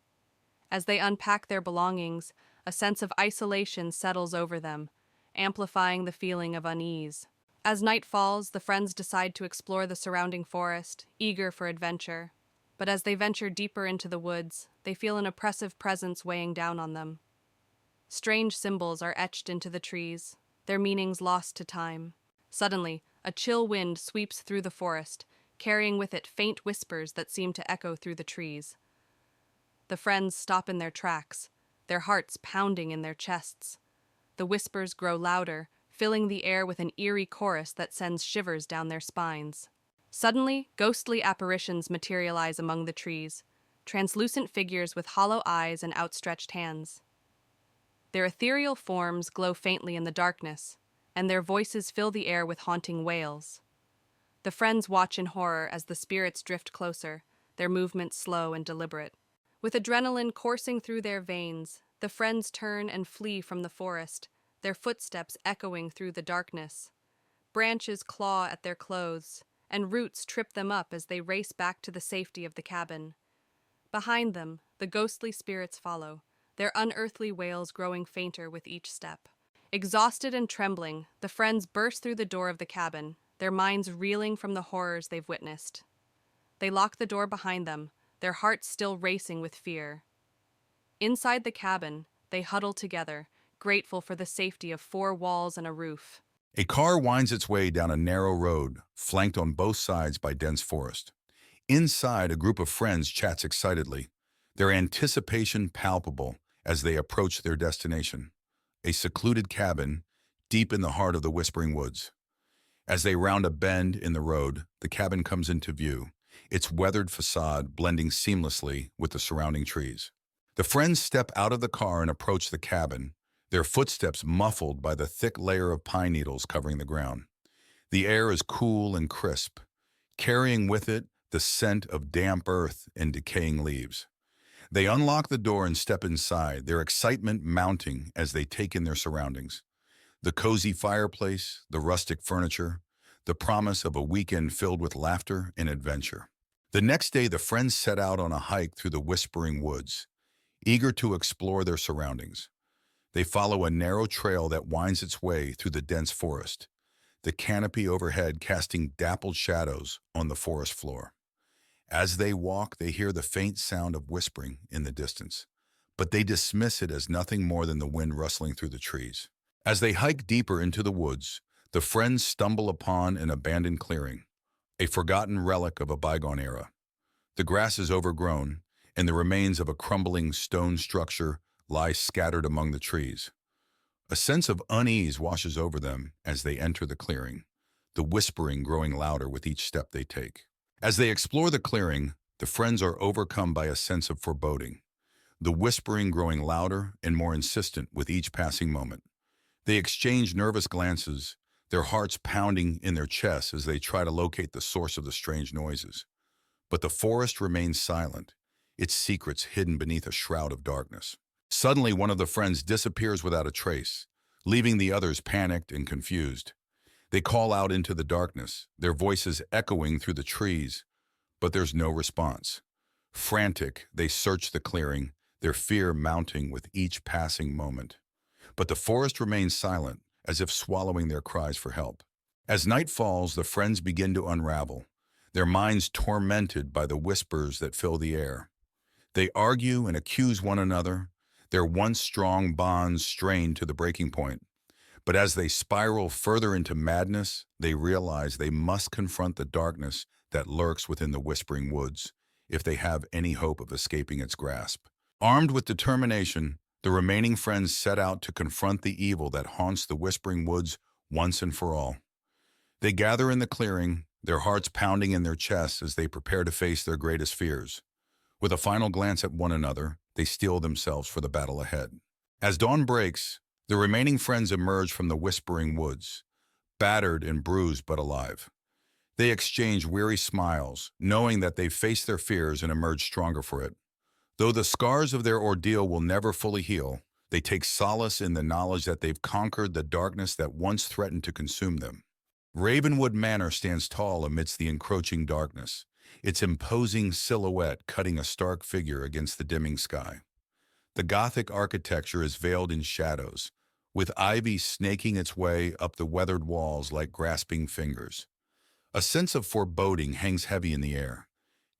As they unpack their belongings, a sense of isolation settles over them, amplifying the feeling of unease. As night falls, the friends decide to explore the surrounding forest, eager for adventure. But as they venture deeper into the woods, they feel an oppressive presence weighing down on them. Strange symbols are etched into the trees, their meanings lost to time. Suddenly, a chill wind sweeps through the forest, carrying with it faint whispers that seem to echo through the trees. The friends stop in their tracks, their hearts pounding in their chests. The whispers grow louder, filling the air with an eerie chorus that sends shivers down their spines. Suddenly, ghostly apparitions materialize among the trees, translucent figures with hollow eyes and outstretched hands. Their ethereal forms glow faintly in the darkness, and their voices fill the air with haunting wails. The friends watch in horror as the spirits drift closer, their movements slow and deliberate. With adrenaline coursing through their veins, the friends turn and flee from the forest, their footsteps echoing through the darkness. Branches claw at their clothes, and roots trip them up as they race back to the safety of the cabin. Behind them, the ghostly spirits follow, their unearthly wails growing fainter with each step. Exhausted and trembling, the friends burst through the door of the cabin, their minds reeling from the horrors they've witnessed. They lock the door behind them, their hearts still racing with fear. Inside the cabin, they huddle together, grateful for the safety of four walls and a roof. A car winds its way down a narrow road, flanked on both sides by dense forest. Inside, a group of friends chats excitedly, their anticipation palpable as they approach their destination, a secluded cabin deep in the heart of the Whispering Woods. As they round a bend in the road, the cabin comes into view, its weathered facade blending seamlessly with the surrounding trees. The friends step out of the car and approach the cabin, their footsteps muffled by the thick layer of pine needles covering the ground. The air is cool and crisp, carrying with it the scent of damp earth and decaying leaves. They unlock the door and step inside, their excitement mounting as they take in their surroundings. The cozy fireplace, the rustic furniture, the promise of a weekend filled with laughter and adventure. The next day, the friends set out on a hike through the Whispering Woods, eager to explore their surroundings. They follow a narrow trail that winds its way through the dense forest, the canopy overhead casting dappled shadows on the forest floor. As they walk, they hear the faint sound of whispering in the distance, but they dismiss it as nothing more than the wind rustling through the trees. As they hike deeper into the woods, the friends stumble upon an abandoned clearing, a forgotten relic of a bygone era. The grass is overgrown, and the remains of a crumbling stone structure lie scattered among the trees. A sense of unease washes over them as they enter the clearing, the whispering growing louder with each step they take. As they explore the clearing, the friends are overcome by a sense of foreboding, the whispering growing louder and more insistent with each passing moment. They exchange nervous glances, their hearts pounding in their chests as they try to locate the source of the strange noises. But the forest remains silent, its secrets hidden beneath a shroud of darkness. Suddenly, one of the friends disappears without a trace, leaving the others panicked and confused. They call out into the darkness, their voices echoing through the trees, but there's no response. Frantic, they search the clearing, their fear mounting with each passing moment. But the forest remains silent, as if swallowing their cries for help. As night falls, the friends begin to unravel, their minds tormented by the whispers that fill the air. They argue and accuse one another, their once strong bonds strained to the breaking point. But as they spiral further into madness, they realize they must confront the darkness that lurks within the Whispering Woods if they have any hope of escaping its grasp. Armed with determination, the remaining friends set out to confront the evil that haunts the Whispering Woods once and for all. They gather in the clearing, their hearts pounding in their chests as they prepare to face their greatest fears. With a final glance at one another, they steel themselves for the battle ahead. As dawn breaks, the remaining friends emerge from the Whispering Woods, battered and bruised but alive. They exchange weary smiles, knowing that they've faced their fears and emerged stronger for it. Though the scars of their ordeal will never fully heal, they take solace in the knowledge that they've conquered the darkness that once threatened to consume them. Ravenwood Manor stands tall amidst the encroaching darkness, its imposing silhouette cutting a stark figure against the dimming sky. The Gothic architecture is veiled in shadows, with ivy snaking its way up the weathered walls like grasping fingers. A sense of foreboding hangs heavy in the air,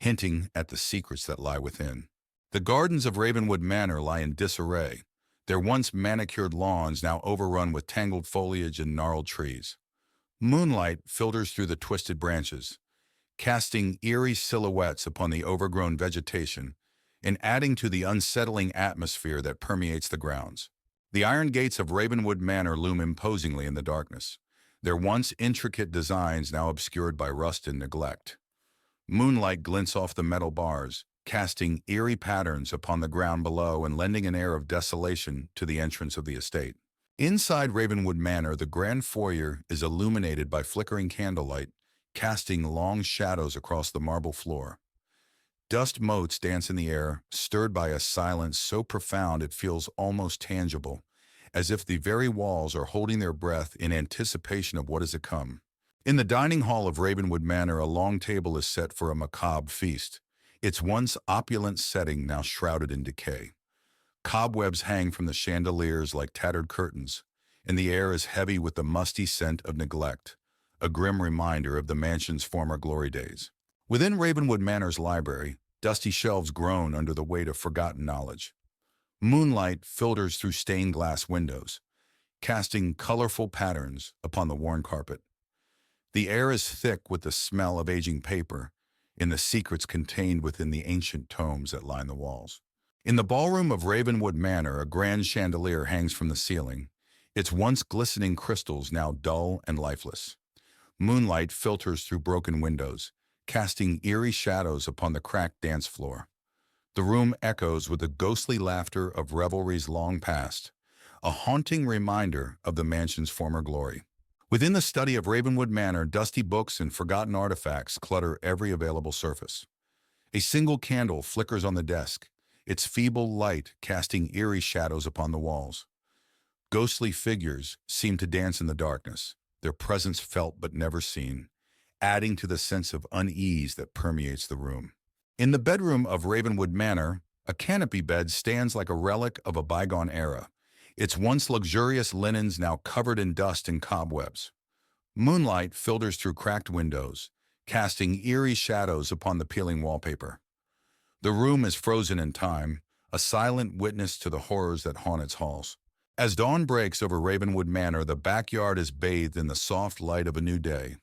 hinting at the secrets that lie within. The gardens of Ravenwood Manor lie in disarray, their once manicured lawns now overrun with tangled foliage and gnarled trees. Moonlight filters through the twisted branches, casting eerie silhouettes upon the overgrown vegetation and adding to the unsettling atmosphere that permeates the grounds. The iron gates of Ravenwood Manor loom imposingly in the darkness, their once intricate designs now obscured by rust and neglect. Moonlight glints off the metal bars, casting eerie patterns upon the ground below and lending an air of desolation to the entrance of the estate. Inside Ravenwood Manor, the grand foyer is illuminated by flickering candlelight, casting long shadows across the marble floor. Dust motes dance in the air, stirred by a silence so profound it feels almost tangible, as if the very walls are holding their breath in anticipation of what is to come. In the dining hall of Ravenwood Manor, a long table is set for a macabre feast, its once opulent setting now shrouded in decay. Cobwebs hang from the chandeliers like tattered curtains, and the air is heavy with the musty scent of neglect, a grim reminder of the mansion's former glory days. Within Ravenwood Manor's library, dusty shelves groan under the weight of forgotten knowledge. Moonlight filters through stained glass windows, casting colorful patterns upon the worn carpet. The air is thick with the smell of aging paper and the secrets contained within the ancient tomes that line the walls. In the ballroom of Ravenwood Manor, a grand chandelier hangs from the ceiling, its once glistening crystals now dull and lifeless. Moonlight filters through broken windows, casting eerie shadows upon the cracked dance floor. The room echoes with the ghostly laughter of revelries long past, a haunting reminder of the mansion's former glory. Within the study of Ravenwood Manor, dusty books and forgotten artifacts clutter every available surface. A single candle flickers on the desk, its feeble light casting eerie shadows upon the walls. Ghostly figures seem to dance in the darkness, their presence felt but never seen, adding to the sense of unease that permeates the room. In the bedroom of Ravenwood Manor, a canopy bed stands like a relic of a bygone era, its once luxurious linens now covered in dust and cobwebs. Moonlight filters through cracked windows, casting eerie shadows upon the peeling wallpaper. The room is frozen in time, a silent witness to the horrors that haunt its halls. As dawn breaks over Ravenwood Manor, the backyard is bathed in the soft light of a new day.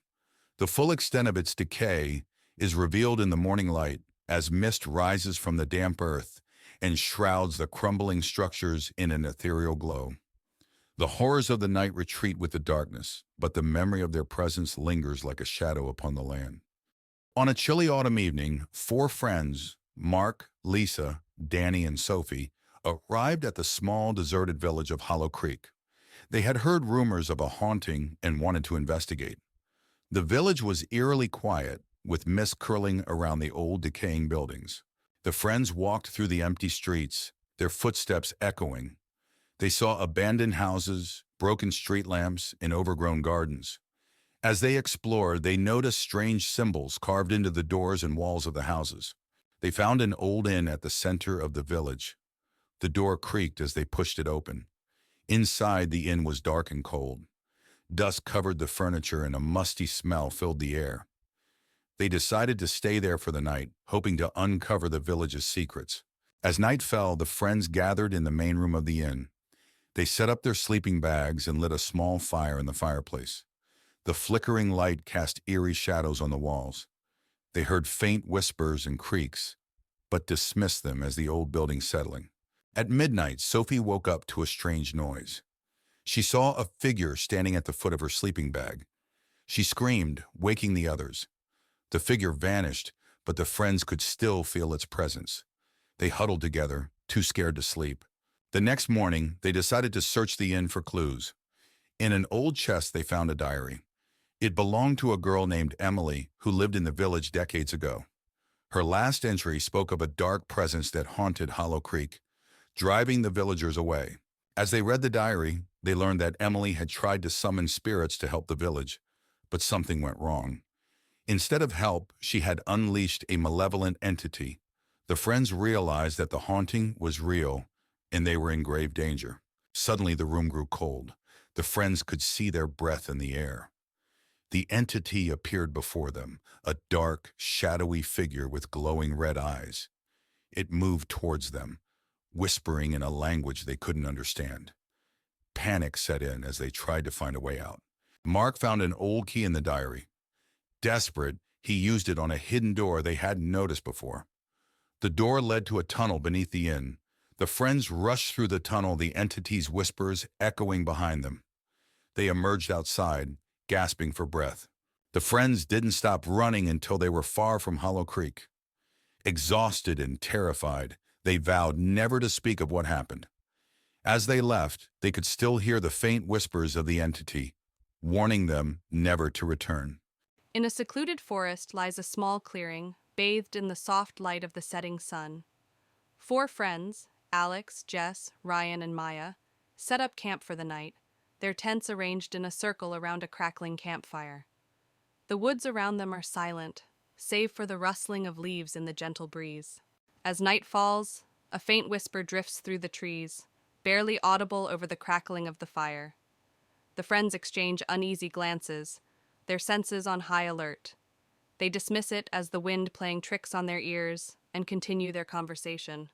The full extent of its decay is revealed in the morning light as mist rises from the damp earth and shrouds the crumbling structures in an ethereal glow. The horrors of the night retreat with the darkness, but the memory of their presence lingers like a shadow upon the land. On a chilly autumn evening, 4 friends, Mark, Lisa, Danny, and Sophie, arrived at the small, deserted village of Hollow Creek. They had heard rumors of a haunting and wanted to investigate. The village was eerily quiet, with mist curling around the old, decaying buildings. The friends walked through the empty streets, their footsteps echoing. They saw abandoned houses, broken street lamps, and overgrown gardens. As they explored, they noticed strange symbols carved into the doors and walls of the houses. They found an old inn at the center of the village. The door creaked as they pushed it open. Inside, the inn was dark and cold. Dust covered the furniture and a musty smell filled the air. They decided to stay there for the night, hoping to uncover the village's secrets. As night fell, the friends gathered in the main room of the inn. They set up their sleeping bags and lit a small fire in the fireplace. The flickering light cast eerie shadows on the walls. They heard faint whispers and creaks, but dismissed them as the old building settling. At midnight, Sophie woke up to a strange noise. She saw a figure standing at the foot of her sleeping bag. She screamed, waking the others. The figure vanished, but the friends could still feel its presence. They huddled together, too scared to sleep. The next morning, they decided to search the inn for clues. In an old chest, they found a diary. It belonged to a girl named Emily who lived in the village decades ago. Her last entry spoke of a dark presence that haunted Hollow Creek, driving the villagers away. As they read the diary, they learned that Emily had tried to summon spirits to help the village, but something went wrong. Instead of help, she had unleashed a malevolent entity. The friends realized that the haunting was real, and they were in grave danger. Suddenly the room grew cold. The friends could see their breath in the air. The entity appeared before them, a dark, shadowy figure with glowing red eyes. It moved towards them, whispering in a language they couldn't understand. Panic set in as they tried to find a way out. Mark found an old key in the diary. Desperate, he used it on a hidden door they hadn't noticed before. The door led to a tunnel beneath the inn. The friends rushed through the tunnel, the entity's whispers echoing behind them. They emerged outside, gasping for breath. The friends didn't stop running until they were far from Hollow Creek. Exhausted and terrified, they vowed never to speak of what happened. As they left, they could still hear the faint whispers of the entity, warning them never to return. In a secluded forest lies a small clearing, bathed in the soft light of the setting sun. 4 friends, Alex, Jess, Ryan, and Maya, set up camp for the night, their tents arranged in a circle around a crackling campfire. The woods around them are silent, save for the rustling of leaves in the gentle breeze. As night falls, a faint whisper drifts through the trees, barely audible over the crackling of the fire. The friends exchange uneasy glances, their senses on high alert. They dismiss it as the wind playing tricks on their ears and continue their conversation,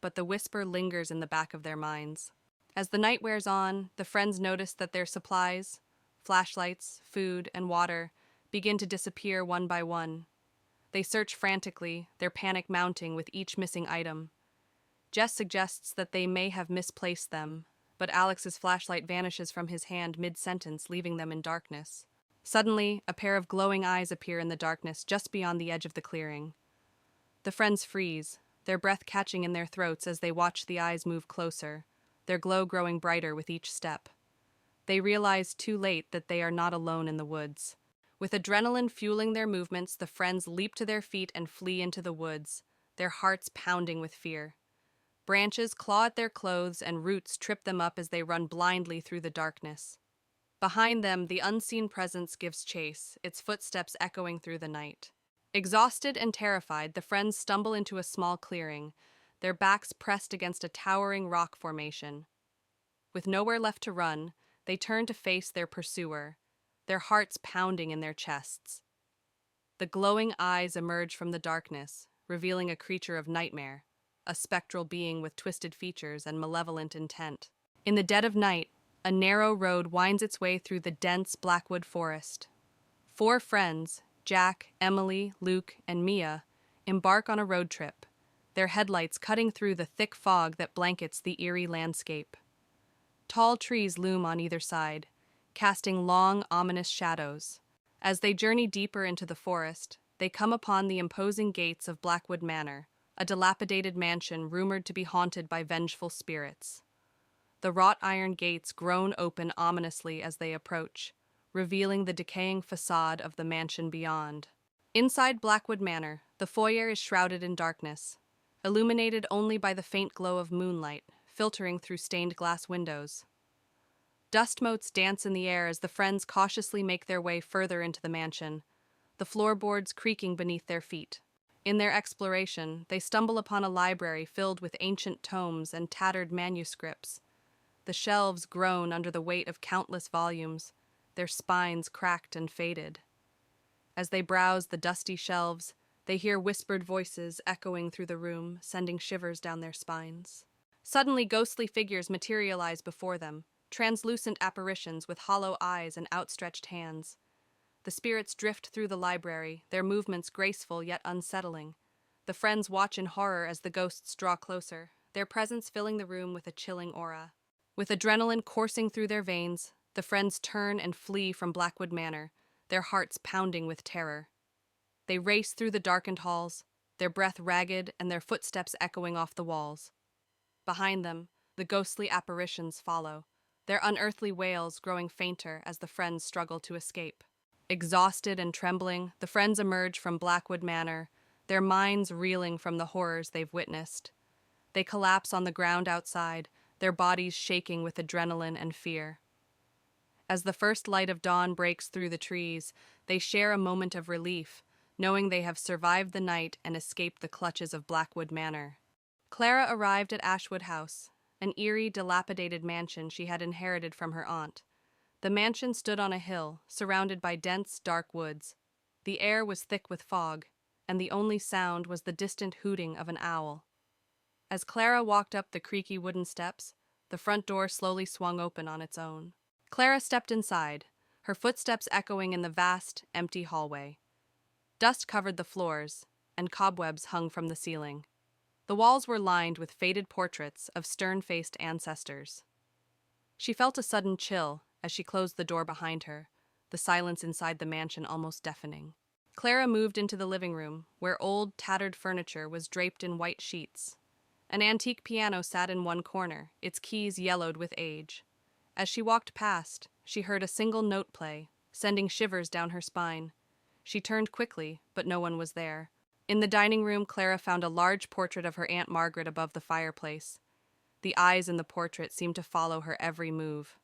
but the whisper lingers in the back of their minds. As the night wears on, the friends notice that their supplies, flashlights, food, and water, begin to disappear one by one. They search frantically, their panic mounting with each missing item. Jess suggests that they may have misplaced them, but Alex's flashlight vanishes from his hand mid-sentence, leaving them in darkness. Suddenly, a pair of glowing eyes appear in the darkness just beyond the edge of the clearing. The friends freeze, their breath catching in their throats as they watch the eyes move closer, their glow growing brighter with each step. They realize too late that they are not alone in the woods. With adrenaline fueling their movements, the friends leap to their feet and flee into the woods, their hearts pounding with fear. Branches claw at their clothes and roots trip them up as they run blindly through the darkness. Behind them, the unseen presence gives chase, its footsteps echoing through the night. Exhausted and terrified, the friends stumble into a small clearing, their backs pressed against a towering rock formation. With nowhere left to run, they turn to face their pursuer, their hearts pounding in their chests. The glowing eyes emerge from the darkness, revealing a creature of nightmare, a spectral being with twisted features and malevolent intent. In the dead of night, a narrow road winds its way through the dense blackwood forest. 4 friends, Jack, Emily, Luke, and Mia, embark on a road trip, their headlights cutting through the thick fog that blankets the eerie landscape. Tall trees loom on either side, casting long, ominous shadows. As they journey deeper into the forest, they come upon the imposing gates of Blackwood Manor, a dilapidated mansion rumored to be haunted by vengeful spirits. The wrought iron gates groan open ominously as they approach, revealing the decaying facade of the mansion beyond. Inside Blackwood Manor, the foyer is shrouded in darkness, illuminated only by the faint glow of moonlight filtering through stained glass windows. Dust motes dance in the air as the friends cautiously make their way further into the mansion, the floorboards creaking beneath their feet. In their exploration, they stumble upon a library filled with ancient tomes and tattered manuscripts. The shelves groan under the weight of countless volumes, their spines cracked and faded. As they browse the dusty shelves, they hear whispered voices echoing through the room, sending shivers down their spines. Suddenly, ghostly figures materialize before them, translucent apparitions with hollow eyes and outstretched hands. The spirits drift through the library, their movements graceful yet unsettling. The friends watch in horror as the ghosts draw closer, their presence filling the room with a chilling aura. With adrenaline coursing through their veins, the friends turn and flee from Blackwood Manor, their hearts pounding with terror. They race through the darkened halls, their breath ragged and their footsteps echoing off the walls. Behind them, the ghostly apparitions follow, their unearthly wails growing fainter as the friends struggle to escape. Exhausted and trembling, the friends emerge from Blackwood Manor, their minds reeling from the horrors they've witnessed. They collapse on the ground outside, their bodies shaking with adrenaline and fear. As the first light of dawn breaks through the trees, they share a moment of relief, knowing they have survived the night and escaped the clutches of Blackwood Manor. Clara arrived at Ashwood House, an eerie, dilapidated mansion she had inherited from her aunt. The mansion stood on a hill, surrounded by dense, dark woods. The air was thick with fog, and the only sound was the distant hooting of an owl. As Clara walked up the creaky wooden steps, the front door slowly swung open on its own. Clara stepped inside, her footsteps echoing in the vast, empty hallway. Dust covered the floors, and cobwebs hung from the ceiling. The walls were lined with faded portraits of stern-faced ancestors. She felt a sudden chill as she closed the door behind her, the silence inside the mansion almost deafening. Clara moved into the living room, where old, tattered furniture was draped in white sheets. An antique piano sat in one corner, its keys yellowed with age. As she walked past, she heard a single note play, sending shivers down her spine. She turned quickly, but no one was there. In the dining room, Clara found a large portrait of her Aunt Margaret above the fireplace. The eyes in the portrait seemed to follow her every move.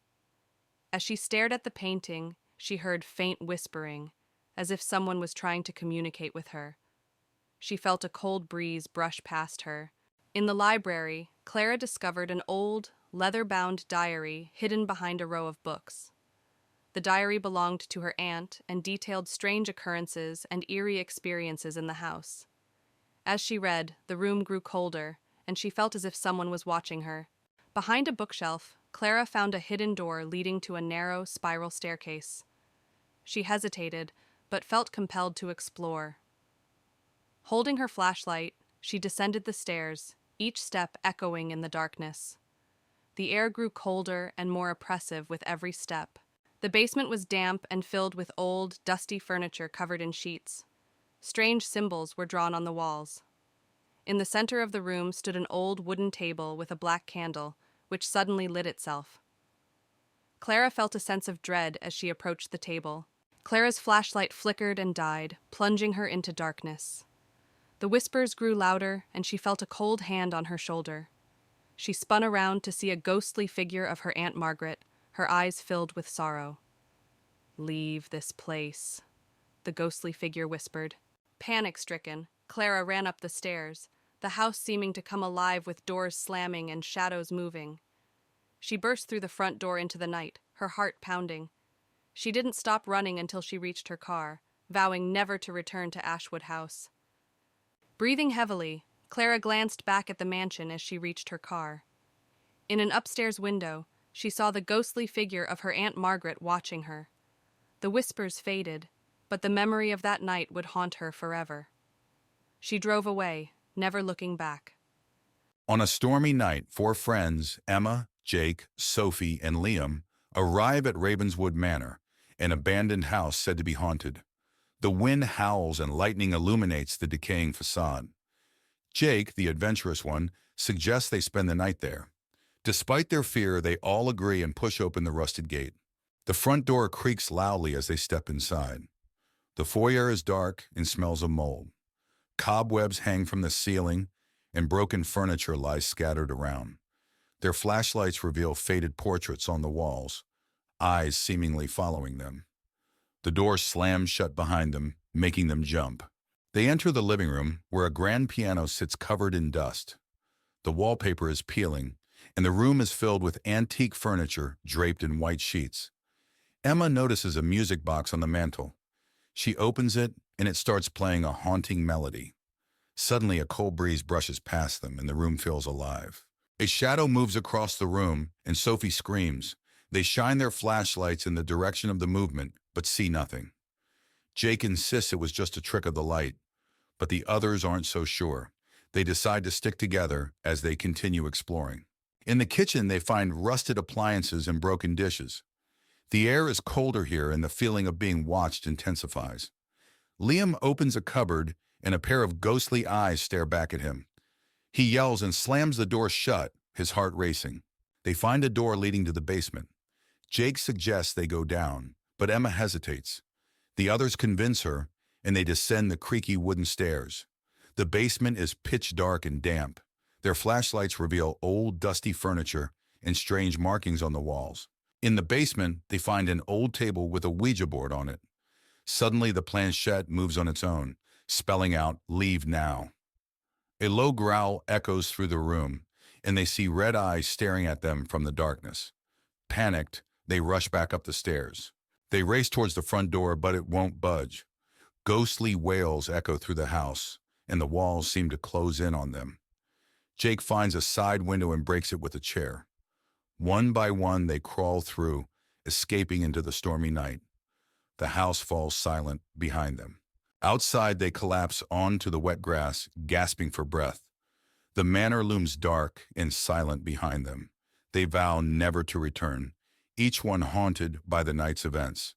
As she stared at the painting, she heard faint whispering, as if someone was trying to communicate with her. She felt a cold breeze brush past her. In the library, Clara discovered an old, leather-bound diary hidden behind a row of books. The diary belonged to her aunt and detailed strange occurrences and eerie experiences in the house. As she read, the room grew colder, and she felt as if someone was watching her. Behind a bookshelf, Clara found a hidden door leading to a narrow, spiral staircase. She hesitated, but felt compelled to explore. Holding her flashlight, she descended the stairs, each step echoing in the darkness. The air grew colder and more oppressive with every step. The basement was damp and filled with old, dusty furniture covered in sheets. Strange symbols were drawn on the walls. In the center of the room stood an old wooden table with a black candle, which suddenly lit itself. Clara felt a sense of dread as she approached the table. Clara's flashlight flickered and died, plunging her into darkness. The whispers grew louder, and she felt a cold hand on her shoulder. She spun around to see a ghostly figure of her Aunt Margaret, her eyes filled with sorrow. "Leave this place," the ghostly figure whispered. Panic-stricken, Clara ran up the stairs, the house seeming to come alive with doors slamming and shadows moving. She burst through the front door into the night, her heart pounding. She didn't stop running until she reached her car, vowing never to return to Ashwood House. Breathing heavily, Clara glanced back at the mansion as she reached her car. In an upstairs window, she saw the ghostly figure of her Aunt Margaret watching her. The whispers faded, but the memory of that night would haunt her forever. She drove away, never looking back. On a stormy night, 4 friends, Emma, Jake, Sophie, and Liam, arrive at Ravenswood Manor, an abandoned house said to be haunted. The wind howls and lightning illuminates the decaying facade. Jake, the adventurous one, suggests they spend the night there. Despite their fear, they all agree and push open the rusted gate. The front door creaks loudly as they step inside. The foyer is dark and smells of mold. Cobwebs hang from the ceiling, and broken furniture lies scattered around. Their flashlights reveal faded portraits on the walls, eyes seemingly following them. The door slams shut behind them, making them jump. They enter the living room, where a grand piano sits covered in dust. The wallpaper is peeling, and the room is filled with antique furniture draped in white sheets. Emma notices a music box on the mantel. She opens it, and it starts playing a haunting melody. Suddenly, a cold breeze brushes past them, and the room feels alive. A shadow moves across the room, and Sophie screams. They shine their flashlights in the direction of the movement, but see nothing. Jake insists it was just a trick of the light, but the others aren't so sure. They decide to stick together as they continue exploring. In the kitchen, they find rusted appliances and broken dishes. The air is colder here, and the feeling of being watched intensifies. Liam opens a cupboard, and a pair of ghostly eyes stare back at him. He yells and slams the door shut, his heart racing. They find a door leading to the basement. Jake suggests they go down, but Emma hesitates. The others convince her, and they descend the creaky wooden stairs. The basement is pitch dark and damp. Their flashlights reveal old, dusty furniture and strange markings on the walls. In the basement, they find an old table with a Ouija board on it. Suddenly, the planchette moves on its own, spelling out, "Leave now." A low growl echoes through the room, and they see red eyes staring at them from the darkness. Panicked, they rush back up the stairs. They race towards the front door, but it won't budge. Ghostly wails echo through the house, and the walls seem to close in on them. Jake finds a side window and breaks it with a chair. One by one, they crawl through, escaping into the stormy night. The house falls silent behind them. Outside, they collapse onto the wet grass, gasping for breath. The manor looms dark and silent behind them. They vow never to return, each one haunted by the night's events.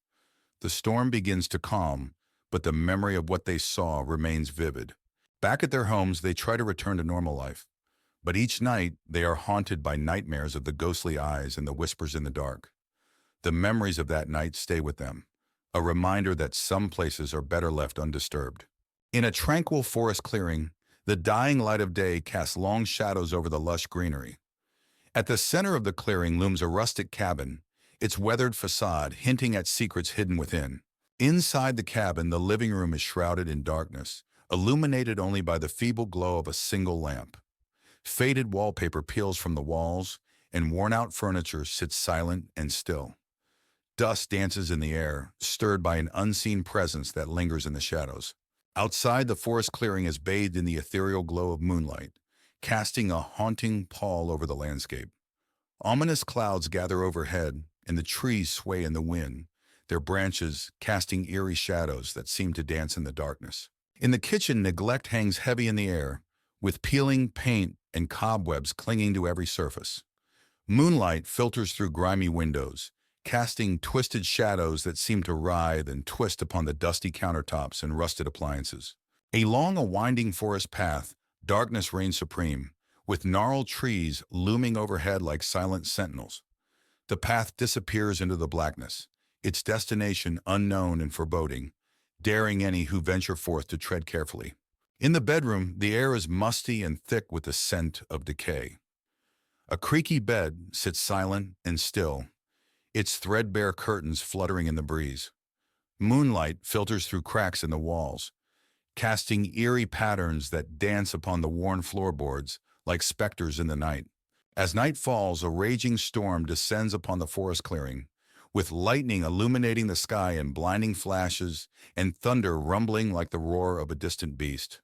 The storm begins to calm, but the memory of what they saw remains vivid. Back at their homes, they try to return to normal life. But each night, they are haunted by nightmares of the ghostly eyes and the whispers in the dark. The memories of that night stay with them, a reminder that some places are better left undisturbed. In a tranquil forest clearing, the dying light of day casts long shadows over the lush greenery. At the center of the clearing looms a rustic cabin, its weathered facade hinting at secrets hidden within. Inside the cabin, the living room is shrouded in darkness, illuminated only by the feeble glow of a single lamp. Faded wallpaper peels from the walls, and worn-out furniture sits silent and still. Dust dances in the air, stirred by an unseen presence that lingers in the shadows. Outside, the forest clearing is bathed in the ethereal glow of moonlight, casting a haunting pall over the landscape. Ominous clouds gather overhead, and the trees sway in the wind, their branches casting eerie shadows that seem to dance in the darkness. In the kitchen, neglect hangs heavy in the air, with peeling paint and cobwebs clinging to every surface. Moonlight filters through grimy windows, casting twisted shadows that seem to writhe and twist upon the dusty countertops and rusted appliances. Along a winding forest path, darkness reigns supreme, with gnarled trees looming overhead like silent sentinels. The path disappears into the blackness, its destination unknown and foreboding, daring any who venture forth to tread carefully. In the bedroom, the air is musty and thick with the scent of decay. A creaky bed sits silent and still, its threadbare curtains fluttering in the breeze. Moonlight filters through cracks in the walls, casting eerie patterns that dance upon the worn floorboards like specters in the night. As night falls, a raging storm descends upon the forest clearing, with lightning illuminating the sky in blinding flashes and thunder rumbling like the roar of a distant beast.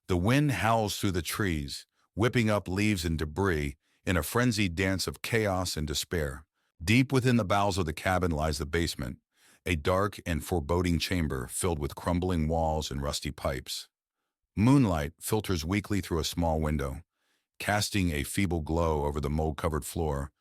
The wind howls through the trees, whipping up leaves and debris in a frenzied dance of chaos and despair. Deep within the bowels of the cabin lies the basement, a dark and foreboding chamber filled with crumbling walls and rusty pipes. Moonlight filters weakly through a small window, casting a feeble glow over the mold-covered floor,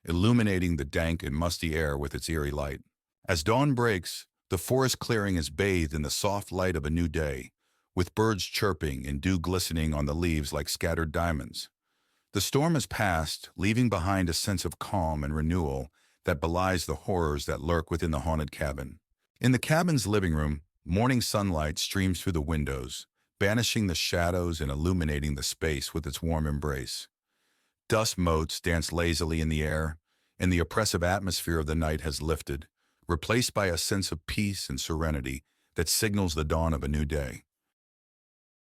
illuminating the dank and musty air with its eerie light. As dawn breaks, the forest clearing is bathed in the soft light of a new day, with birds chirping and dew glistening on the leaves like scattered diamonds. The storm has passed, leaving behind a sense of calm and renewal that belies the horrors that lurk within the haunted cabin. In the cabin's living room, morning sunlight streams through the windows, banishing the shadows and illuminating the space with its warm embrace. Dust motes dance lazily in the air, and the oppressive atmosphere of the night has lifted, replaced by a sense of peace and serenity that signals the dawn of a new day.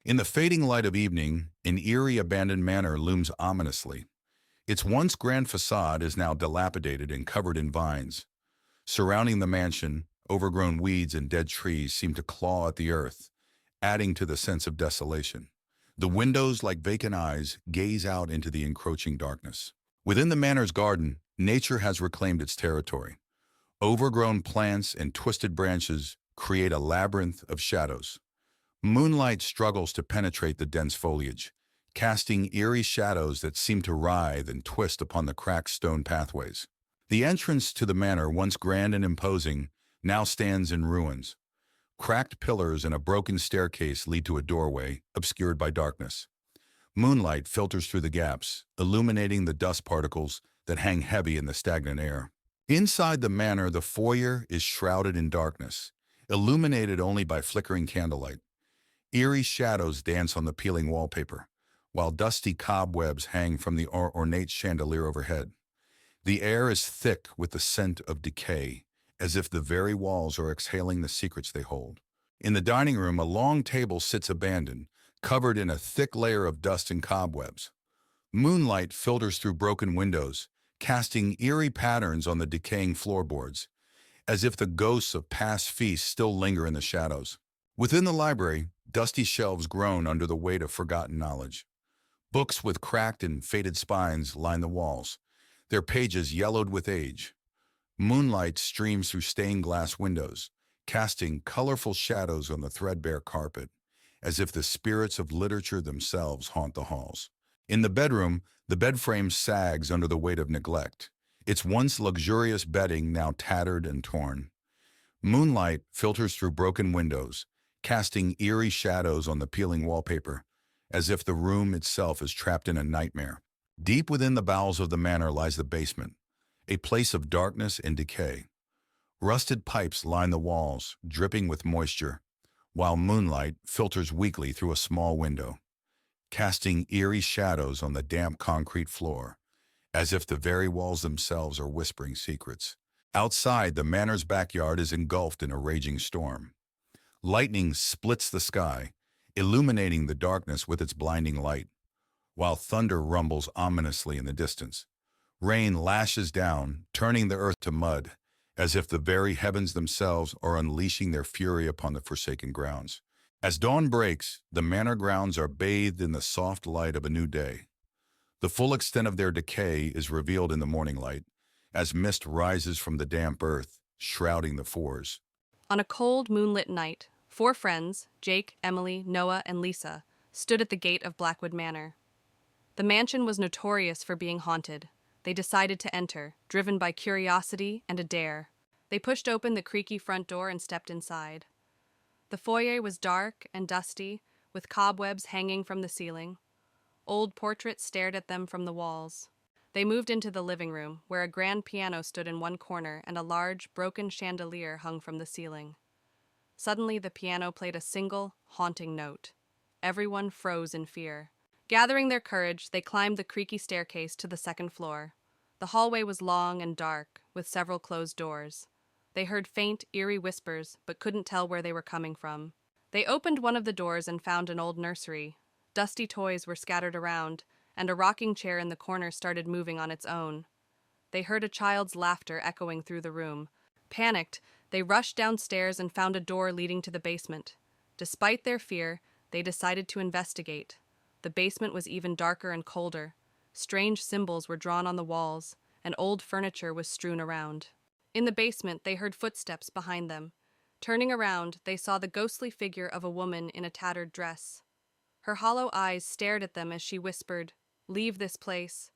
In the fading light of evening, an eerie abandoned manor looms ominously. Its once grand facade is now dilapidated and covered in vines. Surrounding the mansion, overgrown weeds and dead trees seem to claw at the earth, adding to the sense of desolation. The windows, like vacant eyes, gaze out into the encroaching darkness. Within the manor's garden, nature has reclaimed its territory. Overgrown plants and twisted branches create a labyrinth of shadows. Moonlight struggles to penetrate the dense foliage, casting eerie shadows that seem to writhe and twist upon the cracked stone pathways. The entrance to the manor, once grand and imposing, now stands in ruins. Cracked pillars and a broken staircase lead to a doorway, obscured by darkness. Moonlight filters through the gaps, illuminating the dust particles that hang heavy in the stagnant air. Inside the manor, the foyer is shrouded in darkness, illuminated only by flickering candlelight. Eerie shadows dance on the peeling wallpaper, while dusty cobwebs hang from the ornate chandelier overhead. The air is thick with the scent of decay, as if the very walls are exhaling the secrets they hold. In the dining room, a long table sits abandoned, covered in a thick layer of dust and cobwebs. Moonlight filters through broken windows, casting eerie patterns on the decaying floorboards, as if the ghosts of past feasts still linger in the shadows. Within the library, dusty shelves groan under the weight of forgotten knowledge. Books with cracked and faded spines line the walls, their pages yellowed with age. Moonlight streams through stained glass windows, casting colorful shadows on the threadbare carpet, as if the spirits of literature themselves haunt the halls. In the bedroom, the bed frame sags under the weight of neglect, its once luxurious bedding now tattered and torn. Moonlight filters through broken windows, casting eerie shadows on the peeling wallpaper, as if the room itself is trapped in a nightmare. Deep within the bowels of the manor lies the basement, a place of darkness and decay. Rusted pipes line the walls, dripping with moisture, while moonlight filters weakly through a small window, casting eerie shadows on the damp concrete floor, as if the very walls themselves are whispering secrets. Outside, the manor's backyard is engulfed in a raging storm. Lightning splits the sky, illuminating the darkness with its blinding light, while thunder rumbles ominously in the distance. Rain lashes down, turning the earth to mud, as if the very heavens themselves are unleashing their fury upon the forsaken grounds. As dawn breaks, the manor grounds are bathed in the soft light of a new day. The full extent of their decay is revealed in the morning light, as mist rises from the damp earth, shrouding the fours. On a cold, moonlit night, 4 friends, Jake, Emily, Noah, and Lisa, stood at the gate of Blackwood Manor. The mansion was notorious for being haunted. They decided to enter, driven by curiosity and a dare. They pushed open the creaky front door and stepped inside. The foyer was dark and dusty, with cobwebs hanging from the ceiling. Old portraits stared at them from the walls. They moved into the living room, where a grand piano stood in one corner and a large, broken chandelier hung from the ceiling. Suddenly, the piano played a single, haunting note. Everyone froze in fear. Gathering their courage, they climbed the creaky staircase to the second floor. The hallway was long and dark, with several closed doors. They heard faint, eerie whispers, but couldn't tell where they were coming from. They opened one of the doors and found an old nursery. Dusty toys were scattered around, and a rocking chair in the corner started moving on its own. They heard a child's laughter echoing through the room. Panicked, they rushed downstairs and found a door leading to the basement. Despite their fear, they decided to investigate. The basement was even darker and colder. Strange symbols were drawn on the walls, and old furniture was strewn around. In the basement, they heard footsteps behind them. Turning around, they saw the ghostly figure of a woman in a tattered dress. Her hollow eyes stared at them as she whispered, "Leave this place."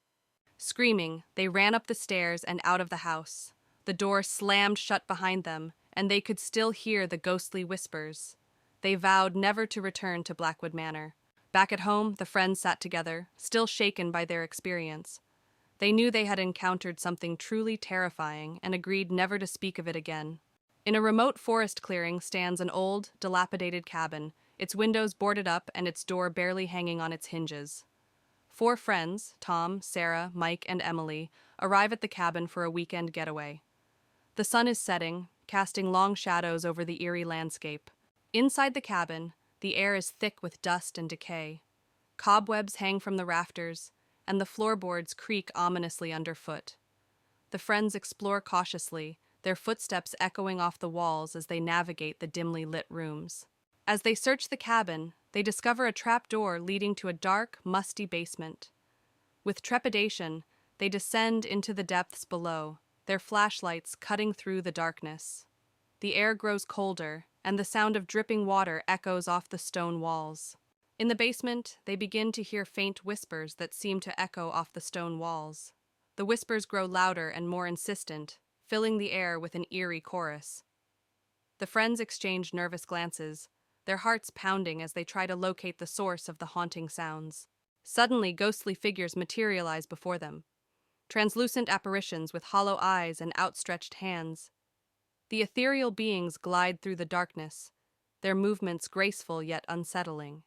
Screaming, they ran up the stairs and out of the house. The door slammed shut behind them, and they could still hear the ghostly whispers. They vowed never to return to Blackwood Manor. Back at home, the friends sat together, still shaken by their experience. They knew they had encountered something truly terrifying and agreed never to speak of it again. In a remote forest clearing stands an old, dilapidated cabin, its windows boarded up and its door barely hanging on its hinges. 4 friends, Tom, Sarah, Mike, and Emily, arrive at the cabin for a weekend getaway. The sun is setting, casting long shadows over the eerie landscape. Inside the cabin, the air is thick with dust and decay. Cobwebs hang from the rafters, and the floorboards creak ominously underfoot. The friends explore cautiously, their footsteps echoing off the walls as they navigate the dimly lit rooms. As they search the cabin, they discover a trapdoor leading to a dark, musty basement. With trepidation, they descend into the depths below, their flashlights cutting through the darkness. The air grows colder, and the sound of dripping water echoes off the stone walls. In the basement, they begin to hear faint whispers that seem to echo off the stone walls. The whispers grow louder and more insistent, filling the air with an eerie chorus. The friends exchange nervous glances, their hearts pounding as they try to locate the source of the haunting sounds. Suddenly, ghostly figures materialize before them. Translucent apparitions with hollow eyes and outstretched hands. The ethereal beings glide through the darkness, their movements graceful yet unsettling.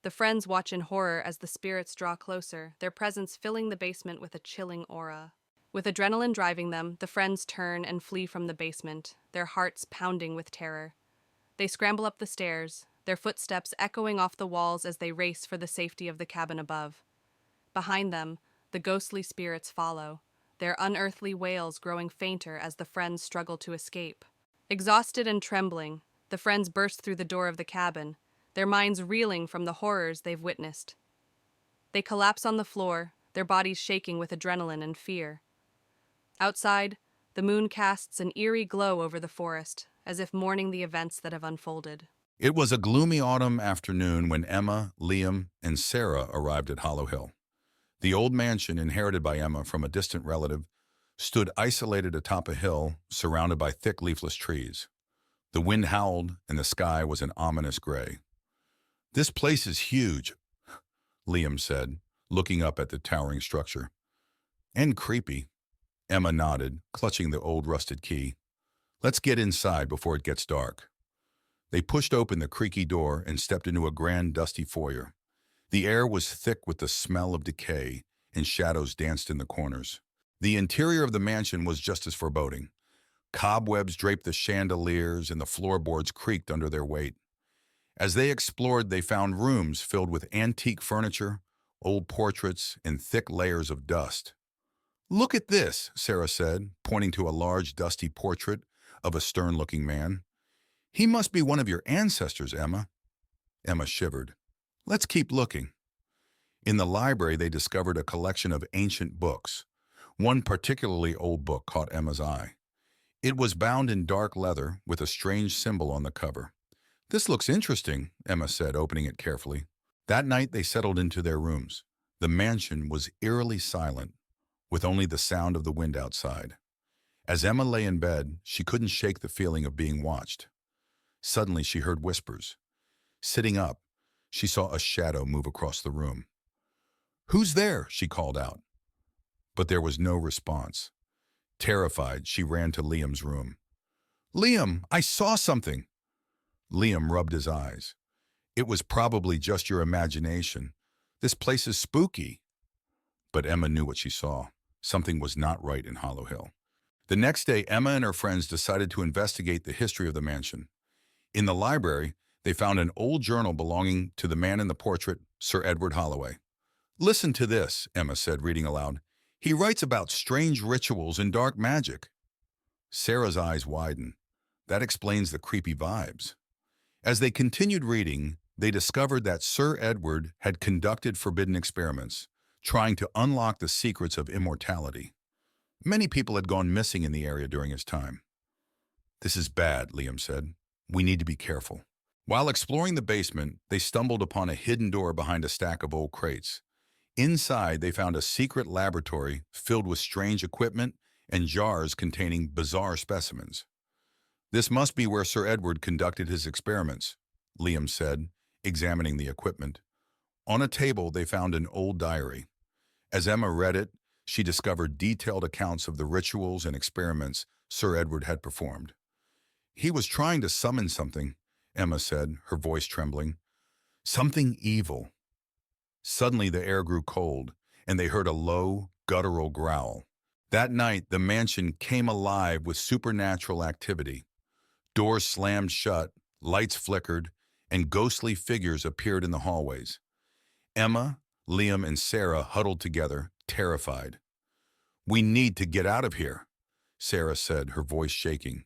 The friends watch in horror as the spirits draw closer, their presence filling the basement with a chilling aura. With adrenaline driving them, the friends turn and flee from the basement, their hearts pounding with terror. They scramble up the stairs, their footsteps echoing off the walls as they race for the safety of the cabin above. Behind them, the ghostly spirits follow, their unearthly wails growing fainter as the friends struggle to escape. Exhausted and trembling, the friends burst through the door of the cabin, their minds reeling from the horrors they've witnessed. They collapse on the floor, their bodies shaking with adrenaline and fear. Outside, the moon casts an eerie glow over the forest, as if mourning the events that have unfolded. It was a gloomy autumn afternoon when Emma, Liam, and Sarah arrived at Hollow Hill. The old mansion, inherited by Emma from a distant relative, stood isolated atop a hill surrounded by thick leafless trees. The wind howled, and the sky was an ominous gray. "This place is huge," Liam said, looking up at the towering structure. "And creepy," Emma nodded, clutching the old rusted key. "Let's get inside before it gets dark." They pushed open the creaky door and stepped into a grand, dusty foyer. The air was thick with the smell of decay, and shadows danced in the corners. The interior of the mansion was just as foreboding. Cobwebs draped the chandeliers, and the floorboards creaked under their weight. As they explored, they found rooms filled with antique furniture, old portraits, and thick layers of dust. "Look at this," Sarah said, pointing to a large, dusty portrait of a stern-looking man. "He must be one of your ancestors, Emma." Emma shivered. "Let's keep looking." In the library, they discovered a collection of ancient books. One particularly old book caught Emma's eye. It was bound in dark leather with a strange symbol on the cover. "This looks interesting," Emma said, opening it carefully. That night, they settled into their rooms. The mansion was eerily silent, with only the sound of the wind outside. As Emma lay in bed, she couldn't shake the feeling of being watched. Suddenly, she heard whispers. Sitting up, she saw a shadow move across the room. "Who's there?" she called out. But there was no response. Terrified, she ran to Liam's room. "Liam, I saw something." Liam rubbed his eyes. "It was probably just your imagination. This place is spooky." But Emma knew what she saw. Something was not right in Hollow Hill. The next day, Emma and her friends decided to investigate the history of the mansion. In the library, they found an old journal belonging to the man in the portrait, Sir Edward Holloway. "Listen to this," Emma said, reading aloud. "He writes about strange rituals and dark magic." Sarah's eyes widened. That explains the creepy vibes. As they continued reading, they discovered that Sir Edward had conducted forbidden experiments, trying to unlock the secrets of immortality. Many people had gone missing in the area during his time. "This is bad," Liam said. "We need to be careful." While exploring the basement, they stumbled upon a hidden door behind a stack of old crates. Inside, they found a secret laboratory filled with strange equipment and jars containing bizarre specimens. "This must be where Sir Edward conducted his experiments," Liam said, examining the equipment. On a table, they found an old diary. As Emma read it, she discovered detailed accounts of the rituals and experiments Sir Edward had performed. "He was trying to summon something," Emma said, her voice trembling. "Something evil." Suddenly, the air grew cold, and they heard a low, guttural growl. That night, the mansion came alive with supernatural activity. Doors slammed shut, lights flickered, and ghostly figures appeared in the hallways. Emma, Liam, and Sarah huddled together, terrified. "We need to get out of here," Sarah said, her voice shaking.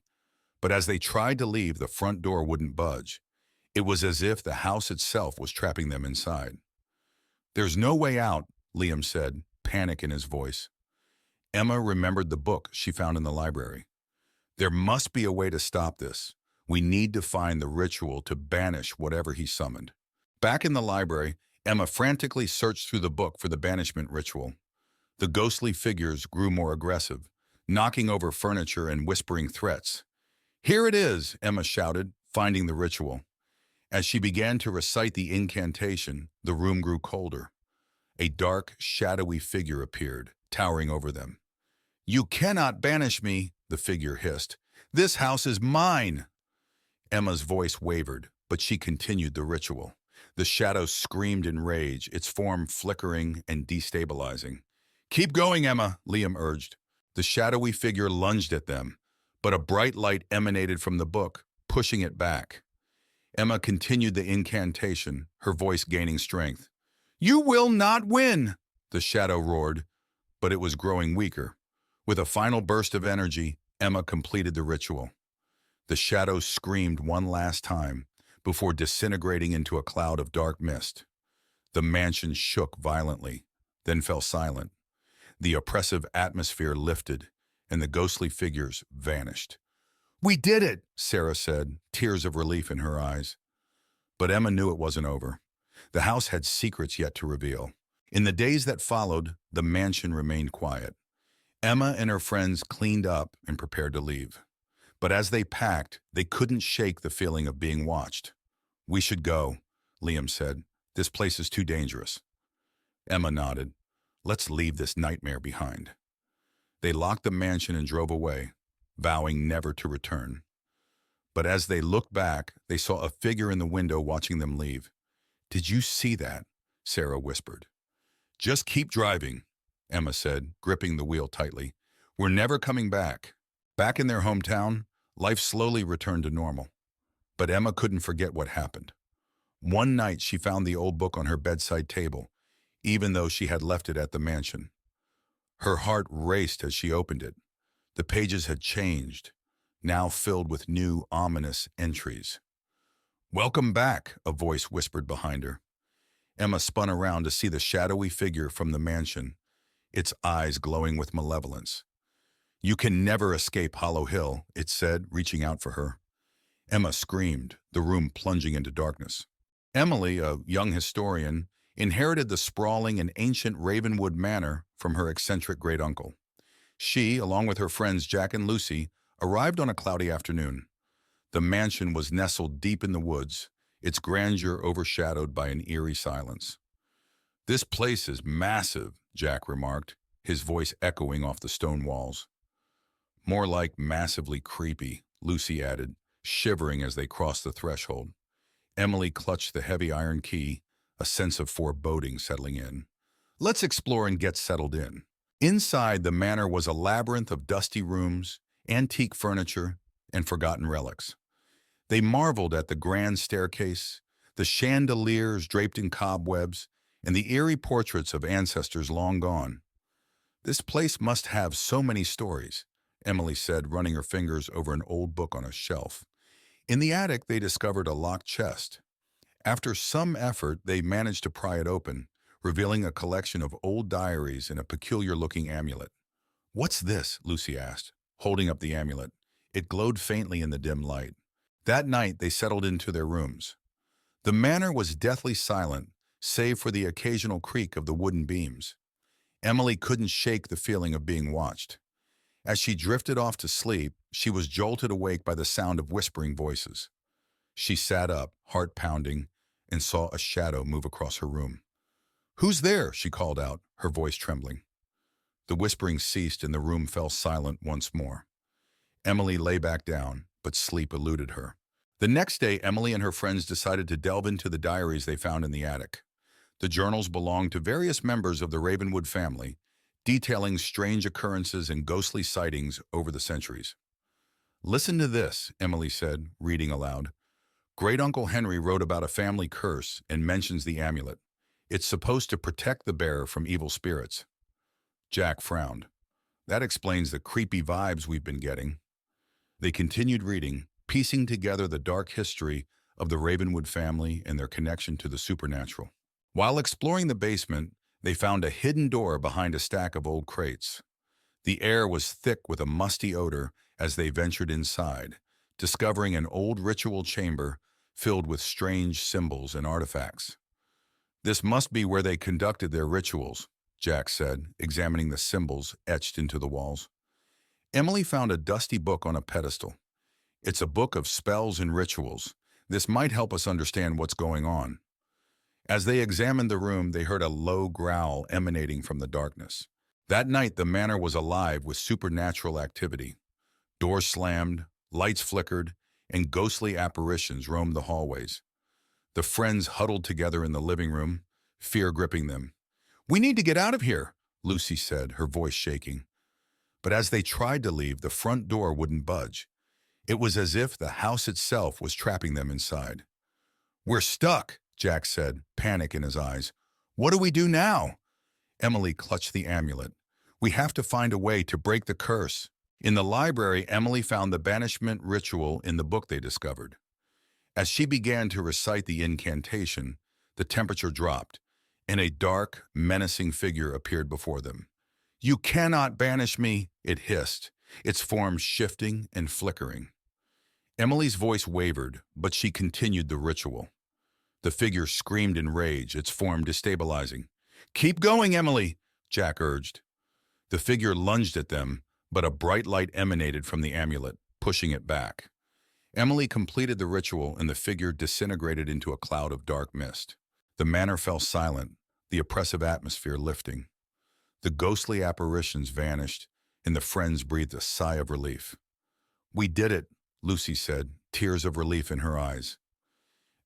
But as they tried to leave, the front door wouldn't budge. It was as if the house itself was trapping them inside. "There's no way out," Liam said, panic in his voice. Emma remembered the book she found in the library. "There must be a way to stop this. We need to find the ritual to banish whatever he summoned." Back in the library, Emma frantically searched through the book for the banishment ritual. The ghostly figures grew more aggressive, knocking over furniture and whispering threats. "Here it is," Emma shouted, finding the ritual. As she began to recite the incantation, the room grew colder. A dark, shadowy figure appeared, towering over them. "You cannot banish me," the figure hissed. "This house is mine." Emma's voice wavered, but she continued the ritual. The shadow screamed in rage, its form flickering and destabilizing. Keep going, Emma, Liam urged. The shadowy figure lunged at them, but a bright light emanated from the book, pushing it back. Emma continued the incantation, her voice gaining strength. You will not win, the shadow roared, but it was growing weaker. With a final burst of energy, Emma completed the ritual. The shadow screamed one last time before disintegrating into a cloud of dark mist. The mansion shook violently, then fell silent. The oppressive atmosphere lifted, and the ghostly figures vanished. We did it, Sarah said, tears of relief in her eyes. But Emma knew it wasn't over. The house had secrets yet to reveal. In the days that followed, the mansion remained quiet. Emma and her friends cleaned up and prepared to leave. But as they packed, they couldn't shake the feeling of being watched. We should go, Liam said. This place is too dangerous. Emma nodded. Let's leave this nightmare behind. They locked the mansion and drove away, vowing never to return. But as they looked back, they saw a figure in the window watching them leave. Did you see that? Sarah whispered. Just keep driving, Emma said, gripping the wheel tightly. We're never coming back. Back in their hometown, life slowly returned to normal. But Emma couldn't forget what happened. One night she found the old book on her bedside table, even though she had left it at the mansion. Her heart raced as she opened it. The pages had changed, now filled with new, ominous entries. Welcome back, a voice whispered behind her. Emma spun around to see the shadowy figure from the mansion, its eyes glowing with malevolence. You can never escape Hollow Hill, it said, reaching out for her. Emma screamed, the room plunging into darkness. Emily, a young historian, inherited the sprawling and ancient Ravenwood Manor from her eccentric great-uncle. She, along with her friends Jack and Lucy, arrived on a cloudy afternoon. The mansion was nestled deep in the woods, its grandeur overshadowed by an eerie silence. This place is massive, Jack remarked, his voice echoing off the stone walls. More like massively creepy, Lucy added, shivering as they crossed the threshold. Emily clutched the heavy iron key, a sense of foreboding settling in. Let's explore and get settled in. Inside, the manor was a labyrinth of dusty rooms, antique furniture, and forgotten relics. They marveled at the grand staircase, the chandeliers draped in cobwebs, and the eerie portraits of ancestors long gone. This place must have so many stories, Emily said, running her fingers over an old book on a shelf. In the attic, they discovered a locked chest. After some effort, they managed to pry it open, revealing a collection of old diaries and a peculiar-looking amulet. What's this? Lucy asked, holding up the amulet. It glowed faintly in the dim light. That night, they settled into their rooms. The manor was deathly silent, save for the occasional creak of the wooden beams. Emily couldn't shake the feeling of being watched. As she drifted off to sleep, she was jolted awake by the sound of whispering voices. She sat up, heart pounding, and saw a shadow move across her room. Who's there? She called out, her voice trembling. The whispering ceased and the room fell silent once more. Emily lay back down, but sleep eluded her. The next day, Emily and her friends decided to delve into the diaries they found in the attic. The journals belonged to various members of the Ravenwood family, detailing strange occurrences and ghostly sightings over the centuries. Listen to this, Emily said, reading aloud. Great-Uncle Henry wrote about a family curse and mentions the amulet. It's supposed to protect the bearer from evil spirits. Jack frowned. That explains the creepy vibes we've been getting. They continued reading, piecing together the dark history of the Ravenwood family and their connection to the supernatural. While exploring the basement, they found a hidden door behind a stack of old crates. The air was thick with a musty odor as they ventured inside, discovering an old ritual chamber filled with strange symbols and artifacts. This must be where they conducted their rituals, Jack said, examining the symbols etched into the walls. Emily found a dusty book on a pedestal. It's a book of spells and rituals. This might help us understand what's going on. As they examined the room, they heard a low growl emanating from the darkness. That night, the manor was alive with supernatural activity. Doors slammed, lights flickered, and ghostly apparitions roamed the hallways. The friends huddled together in the living room, fear gripping them. "We need to get out of here," Lucy said, her voice shaking. But as they tried to leave, the front door wouldn't budge. It was as if the house itself was trapping them inside. "We're stuck," Jack said, panic in his eyes. "What do we do now?" Emily clutched the amulet. "We have to find a way to break the curse." In the library, Emily found the banishment ritual in the book they discovered. As she began to recite the incantation, the temperature dropped, and a dark, menacing figure appeared before them. "You cannot banish me," it hissed, its form shifting and flickering. Emily's voice wavered, but she continued the ritual. The figure screamed in rage, its form destabilizing. "Keep going, Emily," Jack urged. The figure lunged at them, but a bright light emanated from the amulet, pushing it back. Emily completed the ritual, and the figure disintegrated into a cloud of dark mist. The manor fell silent, the oppressive atmosphere lifting. The ghostly apparitions vanished, and the friends breathed a sigh of relief. "We did it," Lucy said, tears of relief in her eyes.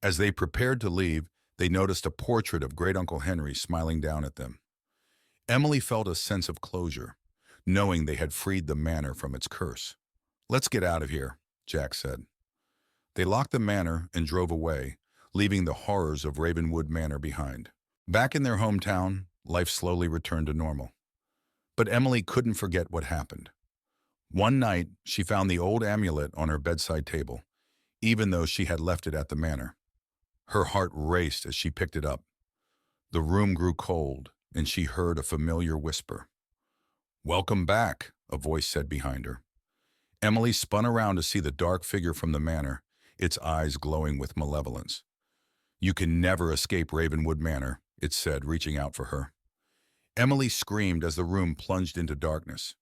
As they prepared to leave, they noticed a portrait of Great-Uncle Henry smiling down at them. Emily felt a sense of closure, knowing they had freed the manor from its curse. "Let's get out of here," Jack said. They locked the manor and drove away, leaving the horrors of Ravenwood Manor behind. Back in their hometown, life slowly returned to normal. But Emily couldn't forget what happened. One night, she found the old amulet on her bedside table, even though she had left it at the manor. Her heart raced as she picked it up. The room grew cold, and she heard a familiar whisper. "Welcome back," a voice said behind her. Emily spun around to see the dark figure from the manor, its eyes glowing with malevolence. "You can never escape Ravenwood Manor," it said, reaching out for her. Emily screamed as the room plunged into darkness.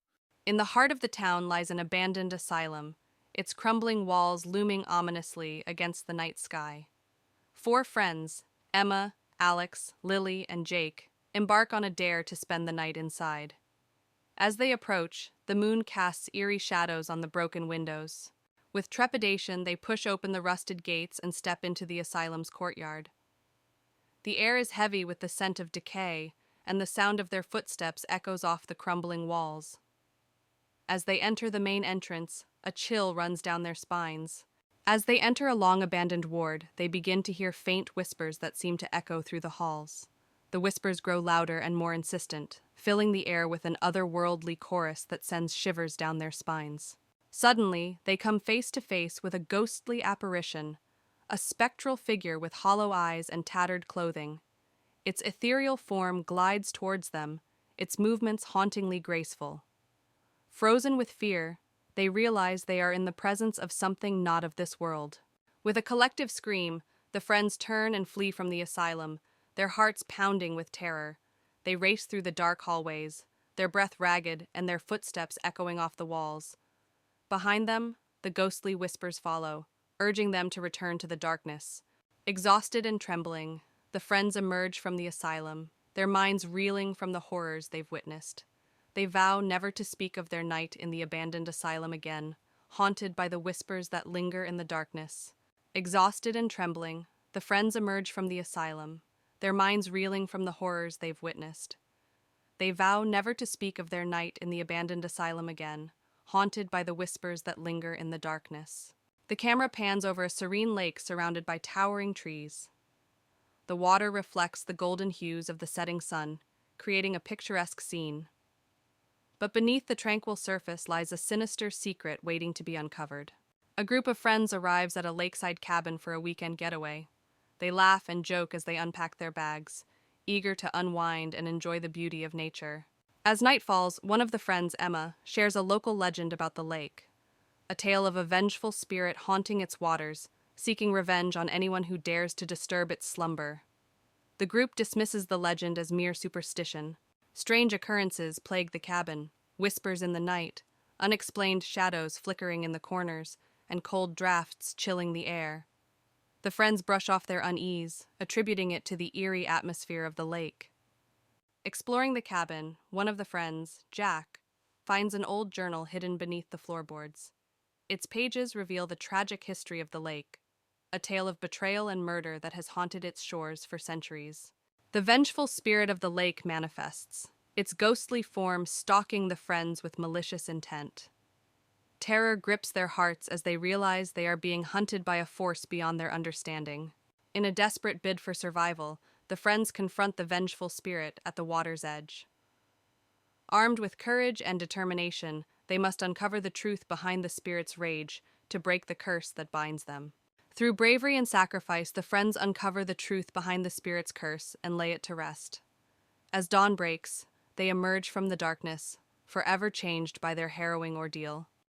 In the heart of the town lies an abandoned asylum, its crumbling walls looming ominously against the night sky. 4 friends, Emma, Alex, Lily, and Jake, embark on a dare to spend the night inside. As they approach, the moon casts eerie shadows on the broken windows. With trepidation, they push open the rusted gates and step into the asylum's courtyard. The air is heavy with the scent of decay, and the sound of their footsteps echoes off the crumbling walls. As they enter the main entrance, a chill runs down their spines. As they enter a long-abandoned ward, they begin to hear faint whispers that seem to echo through the halls. The whispers grow louder and more insistent, filling the air with an otherworldly chorus that sends shivers down their spines. Suddenly, they come face to face with a ghostly apparition, a spectral figure with hollow eyes and tattered clothing. Its ethereal form glides towards them, its movements hauntingly graceful. Frozen with fear, they realize they are in the presence of something not of this world. With a collective scream, the friends turn and flee from the asylum, their hearts pounding with terror. They race through the dark hallways, their breath ragged and their footsteps echoing off the walls. Behind them, the ghostly whispers follow, urging them to return to the darkness. Exhausted and trembling, the friends emerge from the asylum, their minds reeling from the horrors they've witnessed. They vow never to speak of their night in the abandoned asylum again, haunted by the whispers that linger in the darkness. Exhausted and trembling, the friends emerge from the asylum, their minds reeling from the horrors they've witnessed. They vow never to speak of their night in the abandoned asylum again, haunted by the whispers that linger in the darkness. The camera pans over a serene lake surrounded by towering trees. The water reflects the golden hues of the setting sun, creating a picturesque scene. But beneath the tranquil surface lies a sinister secret waiting to be uncovered. A group of friends arrives at a lakeside cabin for a weekend getaway. They laugh and joke as they unpack their bags, eager to unwind and enjoy the beauty of nature. As night falls, one of the friends, Emma, shares a local legend about the lake, a tale of a vengeful spirit haunting its waters, seeking revenge on anyone who dares to disturb its slumber. The group dismisses the legend as mere superstition. Strange occurrences plague the cabin, whispers in the night, unexplained shadows flickering in the corners, and cold drafts chilling the air. The friends brush off their unease, attributing it to the eerie atmosphere of the lake. Exploring the cabin, one of the friends, Jack, finds an old journal hidden beneath the floorboards. Its pages reveal the tragic history of the lake, a tale of betrayal and murder that has haunted its shores for centuries. The vengeful spirit of the lake manifests, its ghostly form stalking the friends with malicious intent. Terror grips their hearts as they realize they are being hunted by a force beyond their understanding. In a desperate bid for survival, the friends confront the vengeful spirit at the water's edge. Armed with courage and determination, they must uncover the truth behind the spirit's rage to break the curse that binds them. Through bravery and sacrifice, the friends uncover the truth behind the spirit's curse and lay it to rest. As dawn breaks, they emerge from the darkness, forever changed by their harrowing ordeal.